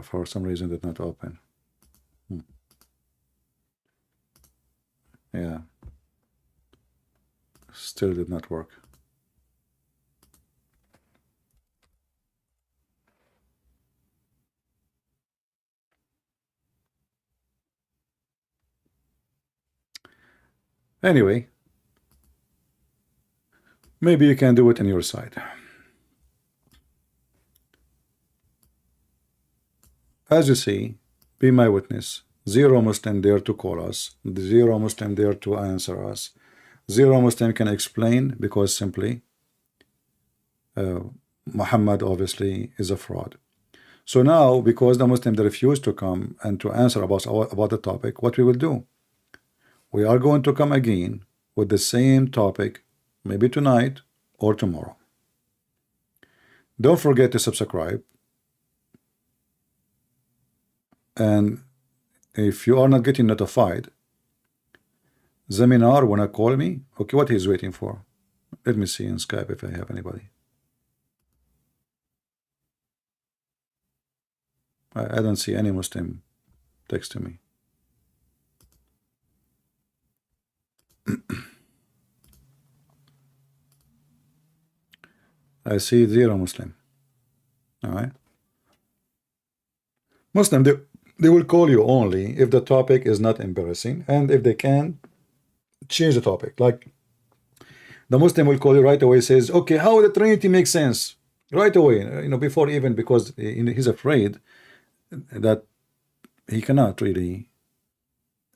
For some reason it did not open. Yeah, still did not work. Anyway, maybe you can do it on your side. As you see, be my witness, 0 Muslim there to call us, 0 Muslim there to answer us, 0 Muslim can explain, because simply Muhammad obviously is a fraud. So now, because the Muslim they refuse to come and to answer about the topic, what we will do, we are going to come again with the same topic, maybe tonight or tomorrow. Don't forget to subscribe, and if you are not getting notified, Zaminar wanna call me? Okay, what he's waiting for? Let me see in Skype if I have anybody. I don't see any Muslim texting me. I see 0 Muslim. All right. Muslim, they will call you only if the topic is not embarrassing and if they can change the topic. Like The Muslim will call you right away, says, okay, how the Trinity makes sense? Right away, before even, because he's afraid that he cannot really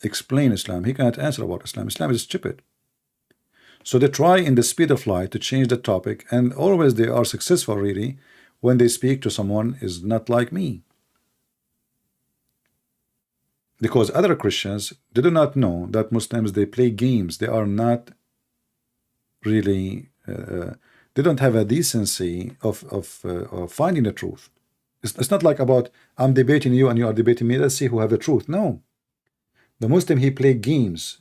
explain Islam. He cannot answer about Islam. Islam is stupid. So they try in the speed of light to change the topic, and always they are successful really when they speak to someone is not like me. Because other Christians, they do not know that Muslims, they play games. They are not really, they don't have a decency of finding the truth. It's not like about I'm debating you and you are debating me. Let's see who have the truth. No. The Muslim, he play games.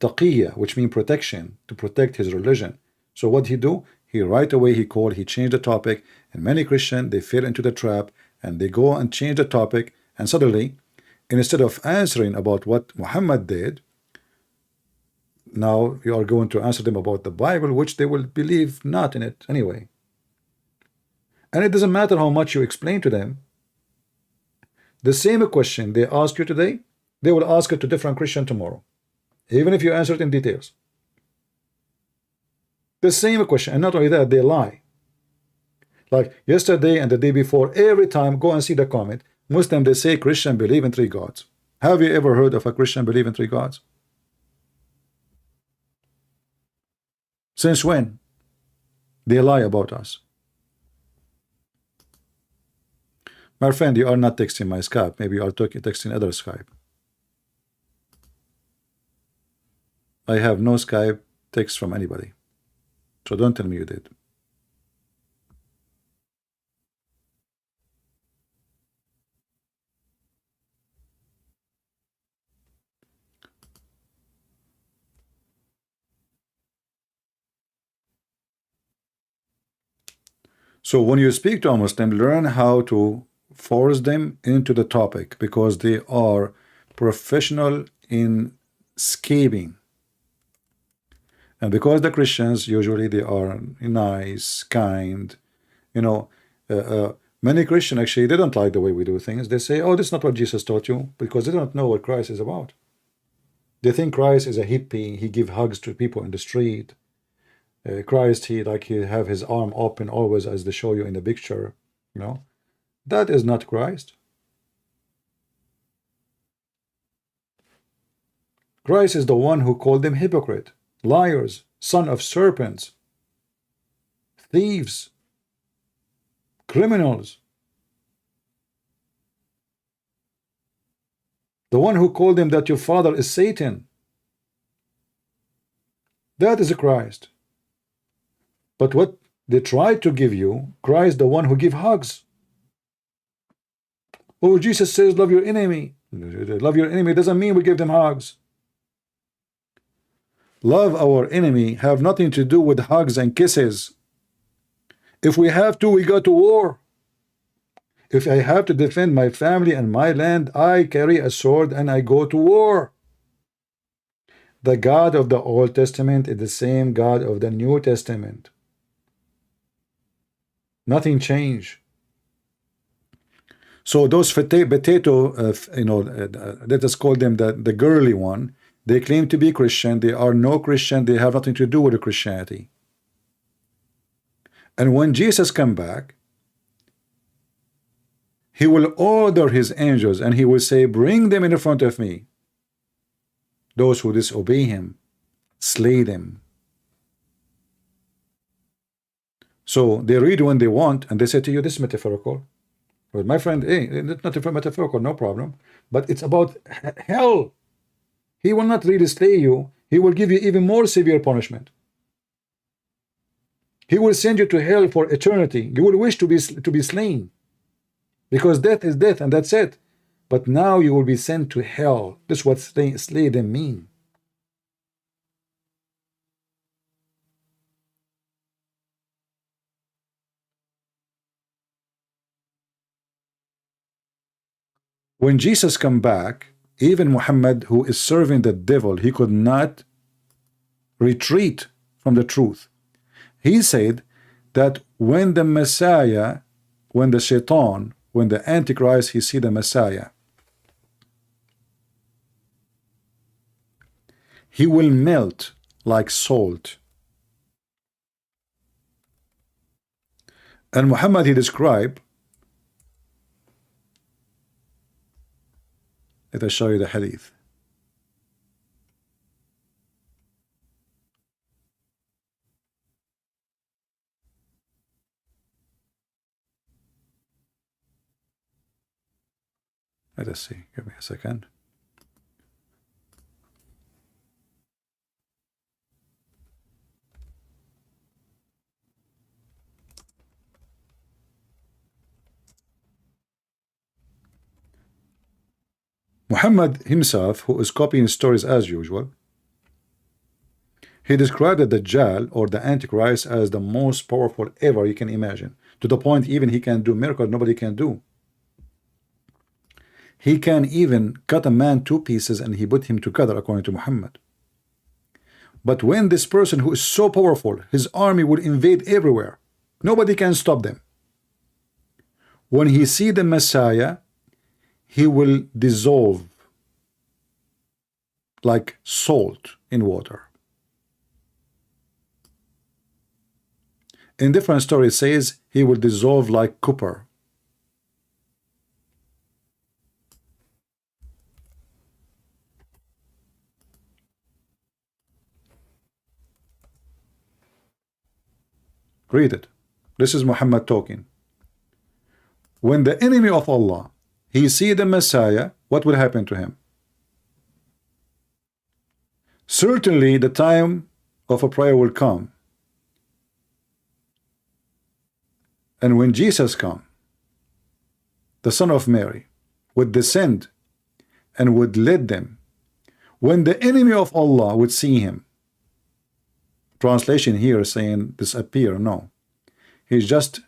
Taqiyya, which means protection, to protect his religion. So what he do? He right away he changed the topic, and many Christians, they fell into the trap, and they go and change the topic, and suddenly, instead of answering about what Muhammad did, now you are going to answer them about the Bible, which they will believe not in it anyway. And it doesn't matter how much you explain to them. The same question they ask you today, they will ask it to different Christian tomorrow, even if you answer it in details. The same question, and not only that, they lie. Like yesterday and the day before, every time, go and see the comment. Muslim, they say Christian believe in 3 gods. Have you ever heard of a Christian believe in 3 gods? Since when? They lie about us. My friend, you are not texting my Skype. Maybe you are texting other Skype. I have no Skype text from anybody. So don't tell me you did. So when you speak to a Muslim, learn how to force them into the topic, because they are professional in escaping. And because the Christians, usually they are nice, kind, many Christians actually, they don't like the way we do things. They say, oh, this is not what Jesus taught you, because they don't know what Christ is about. They think Christ is a hippie. He give hugs to people in the street. Christ, he have his arm open always, as they show you in the picture. That is not Christ. Christ is the one who called them hypocrite, liars, son of serpents, thieves, criminals. The one who called them that your father is Satan. That is a Christ. But what they try to give you, Christ, the one who give hugs. Oh, Jesus says love your enemy. Love your enemy doesn't mean we give them hugs. Love our enemy have nothing to do with hugs and kisses. If we have to, we go to war. If I have to defend my family and my land, I carry a sword and I go to war. The God of the Old Testament is the same God of the New Testament. Nothing changed. So those potato, let us call them the girly one. They claim to be Christian. They are no Christian. They have nothing to do with Christianity. And when Jesus come back, he will order his angels and he will say, bring them in front of me. Those who disobey him, slay them. So they read when they want, and they say to you, this is metaphorical. But my friend, hey, it's not metaphorical, no problem. But it's about hell. He will not really slay you. He will give you even more severe punishment. He will send you to hell for eternity. You will wish to be slain, because death is death, and that's it. But now you will be sent to hell. This is what slay them mean. When Jesus come back, even Muhammad, who is serving the devil, he could not retreat from the truth. He said that when the Messiah, when the Shaitan, when the Antichrist, he see the Messiah, he will melt like salt And Muhammad, he described, let us show you the hadith. Let us see. Give me a second. Muhammad himself, who is copying stories as usual, he described the Dajjal or the Antichrist as the most powerful ever you can imagine, to the point even he can do miracles nobody can do. He can even cut a man to pieces and he put him together, according to Muhammad. But when this person who is so powerful, his army will invade everywhere, nobody can stop them. When he see the Messiah, he will dissolve like salt in water. In different stories, it says he will dissolve like copper. Read it. This is Muhammad talking. When the enemy of Allah, he see the Messiah, what will happen to him? Certainly the time of a prayer will come. And when Jesus come, the son of Mary, would descend and would lead them, when the enemy of Allah would see him, translation here is saying disappear, no. He's just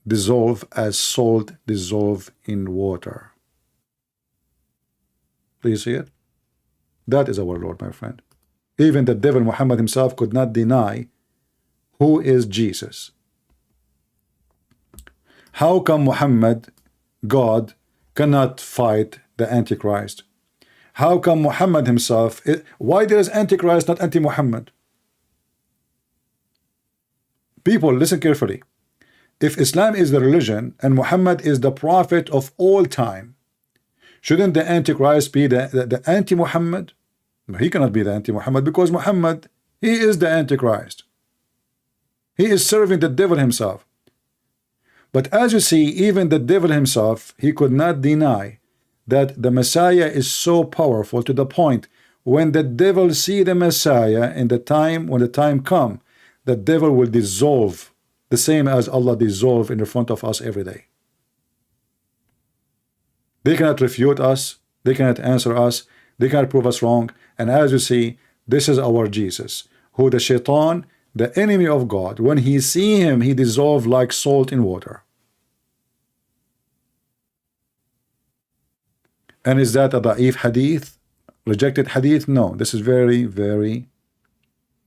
dissolve as salt dissolve in water. Please see it? That is our Lord, my friend. Even the devil Muhammad himself could not deny who is Jesus. How come Muhammad, God, cannot fight the Antichrist? How come Muhammad himself, why there is Antichrist, not anti-Muhammad? People, listen carefully. If Islam is the religion and Muhammad is the prophet of all time, shouldn't the Antichrist be the anti-Muhammad? No, he cannot be the anti-Muhammad because Muhammad, he is the Antichrist. He is serving the devil himself. But as you see, even the devil himself, he could not deny that the Messiah is so powerful to the point when the devil see the Messiah in the time, when the time come, the devil will dissolve the same as Allah dissolve in the front of us every day. They cannot refute us, they cannot answer us, they cannot prove us wrong. And as you see, this is our Jesus, who the shaitan, the enemy of God, when he see him, he dissolve like salt in water. And is that a da'if hadith? Rejected hadith? No, this is very, very,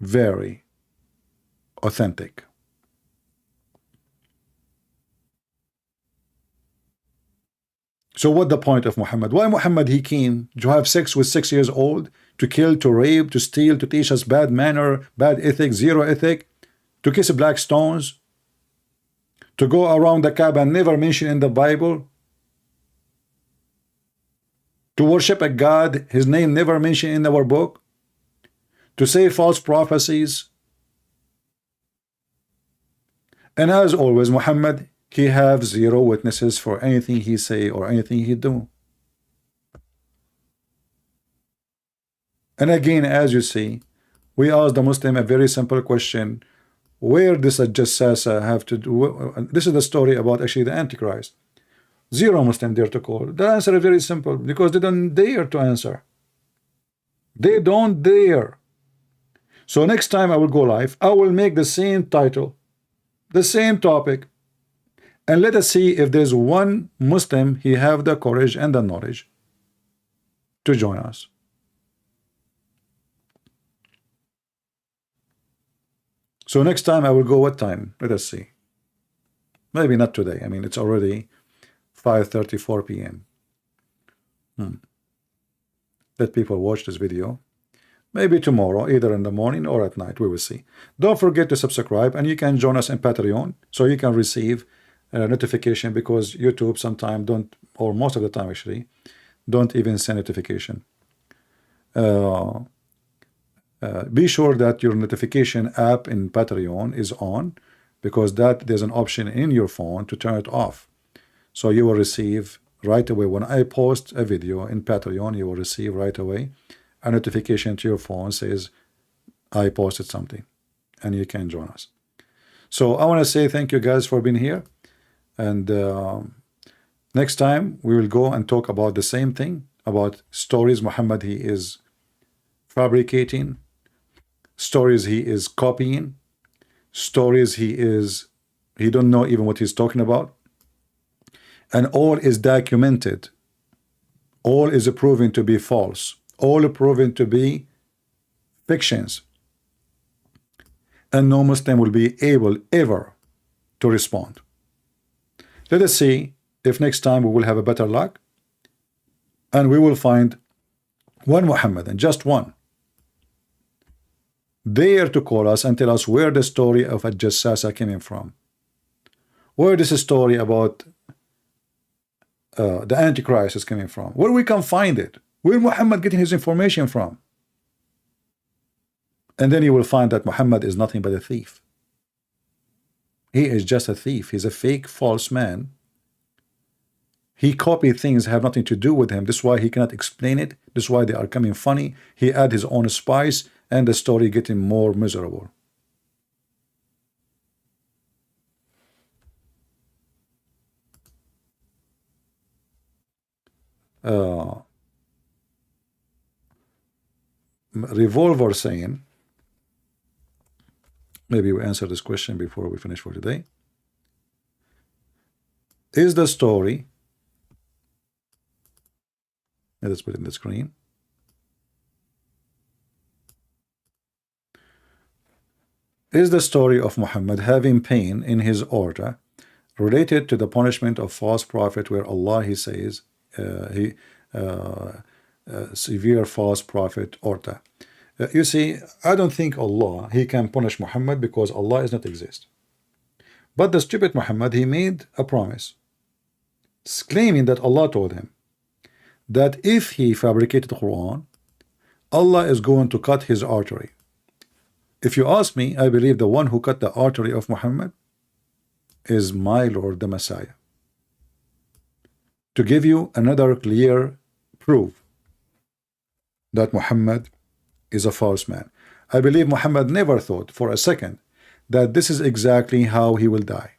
very authentic. So what the point of Muhammad? Why Muhammad he came to have sex with 6 years old, to kill, to rape, to steal, to teach us bad manner, bad ethic, zero ethic, to kiss black stones, to go around the Kaaba and never mention in the Bible, to worship a God, his name never mentioned in our book, to say false prophecies. And as always, Muhammad, he have zero witnesses for anything he say or anything he do. And again, as you see, we ask the Muslim a very simple question: where does a Jassasah have to do? This is the story about actually the Antichrist. Zero Muslim dare to call. The answer is very simple, because they don't dare to answer. They don't dare. So next time I will go live, I will make the same title, the same topic, and let us see if there's one Muslim he have the courage and the knowledge to join us. So next time I will go what time? Let us see. Maybe not today. I mean, it's already 5:34 p.m. Let people watch this video. Maybe tomorrow, either in the morning or at night. We will see. Don't forget to subscribe, and you can join us in Patreon so you can receive a notification, because YouTube sometimes don't, or most of the time actually, don't even send notification. Be sure that your notification app in Patreon is on, because that there's an option in your phone to turn it off. So you will receive right away when I post a video in Patreon, you will receive right away a notification to your phone says I posted something, and you can join us. So I want to say thank you guys for being here, and next time we will go and talk about the same thing, about stories Muhammad he is fabricating, stories he is copying, stories he don't know even what he's talking about, and all is documented, all is proven to be false, all proven to be fictions, and no Muslim will be able ever to respond. Let us see if next time we will have a better luck, and we will find one Muhammad, and just one, dare to call us and tell us where the story of a Jassasah came from, where this story about the Antichrist is coming from, where we can find it, where Muhammad getting his information from. And then you will find that Muhammad is nothing but a thief. He is just a thief. He's a fake, false man. He copied things that have nothing to do with him. This is why he cannot explain it. This is why they are coming funny. He add his own spice, and the story getting more miserable. Revolver saying, maybe we answer this question before we finish for today. Is the story, let's put it in the screen. Is the story of Muhammad having pain in his aorta related to the punishment of false prophet, where Allah he says severe false prophet aorta? You see, I don't think Allah he can punish Muhammad, because Allah does not exist. But the stupid Muhammad, he made a promise claiming that Allah told him that if he fabricated the Quran, Allah is going to cut his artery. If you ask me, I believe the one who cut the artery of Muhammad is my Lord the Messiah. To give you another clear proof that Muhammad is a false man. I believe Muhammad never thought for a second that this is exactly how he will die.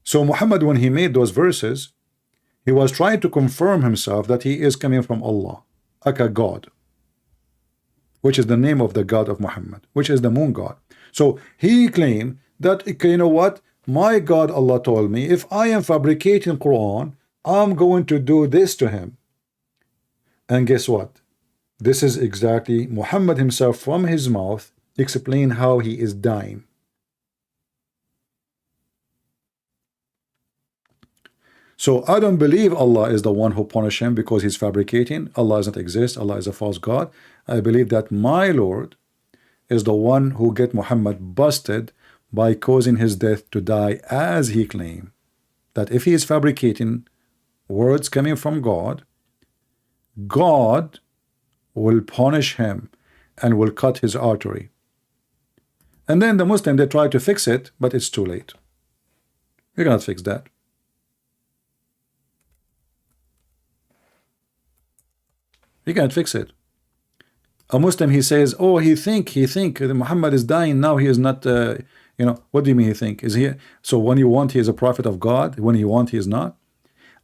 So Muhammad, when he made those verses, he was trying to confirm himself that he is coming from Allah, Aka God, which is the name of the God of Muhammad, which is the moon God. So he claimed that, you know what, my God, Allah told me, if I am fabricating Quran, I'm going to do this to him. And guess what? This is exactly Muhammad himself from his mouth explain how he is dying. So I don't believe Allah is the one who punished him because he's fabricating. Allah doesn't exist. Allah is a false God. I believe that my Lord is the one who get Muhammad busted by causing his death to die, as he claimed that if he is fabricating words coming from God, God will punish him and will cut his artery. And then the Muslim, they try to fix it, but it's too late. You cannot fix that. You can't fix it. A Muslim, he says, oh, he think Muhammad is dying now, he is not, you know, what do you mean he think? Is he, so when you want, he is a prophet of God, when you want, he is not?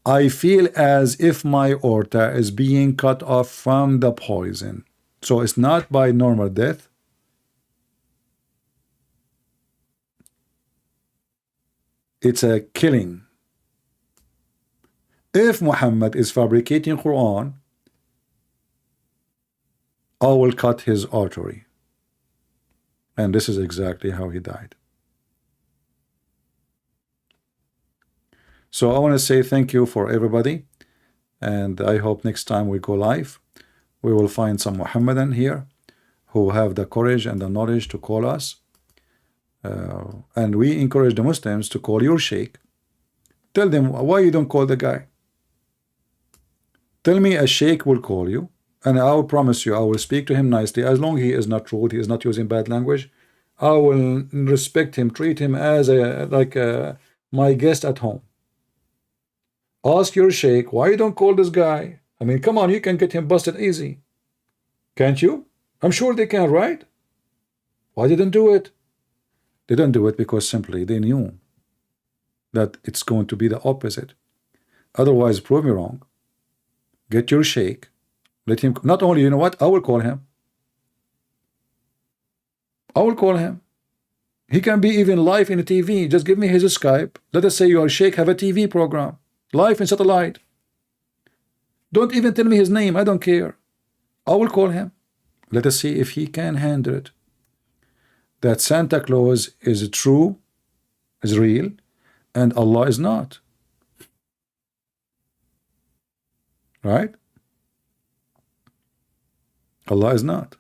I feel as if my aorta is being cut off from the poison. So it's not by normal death. It's a killing. If Muhammad is fabricating Quran, I will cut his artery. And this is exactly how he died. So I want to say thank you for everybody, and I hope next time we go live, we will find some Mohammedan here who have the courage and the knowledge to call us. And we encourage the Muslims to call your sheikh. Tell them why you don't call the guy. Tell me a sheikh will call you, and I will promise you I will speak to him nicely. As long as he is not rude, he is not using bad language, I will respect him, treat him as my guest at home. Ask your sheikh why you don't call this guy. I mean, come on, you can get him busted easy, can't you? I'm sure they can, right? Why didn't do it? They didn't do it because simply they knew that it's going to be the opposite. Otherwise, prove me wrong. Get your sheikh. Let him, not only, you know what, I will call him. I will call him. He can be even live in a TV. Just give me his Skype. Let us say your sheikh have a TV program, live in satellite. Don't even tell me his name. I don't care. I will call him. Let us see if he can handle it. That Santa Claus is true, is real, and Allah is not. Right? Allah is not.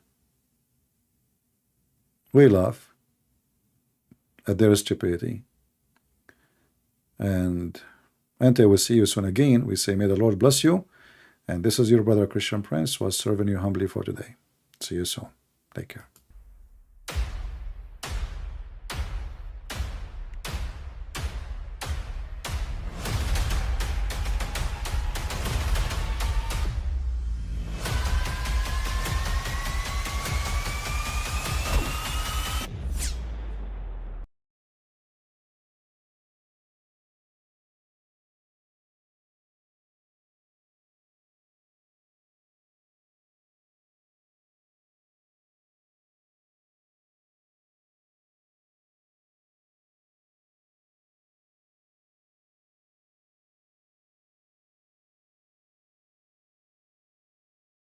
We laugh at their stupidity. And until we see you soon again, we say, may the Lord bless you. And this is your brother Christian Prince, was serving you humbly for today. See you soon. Take care.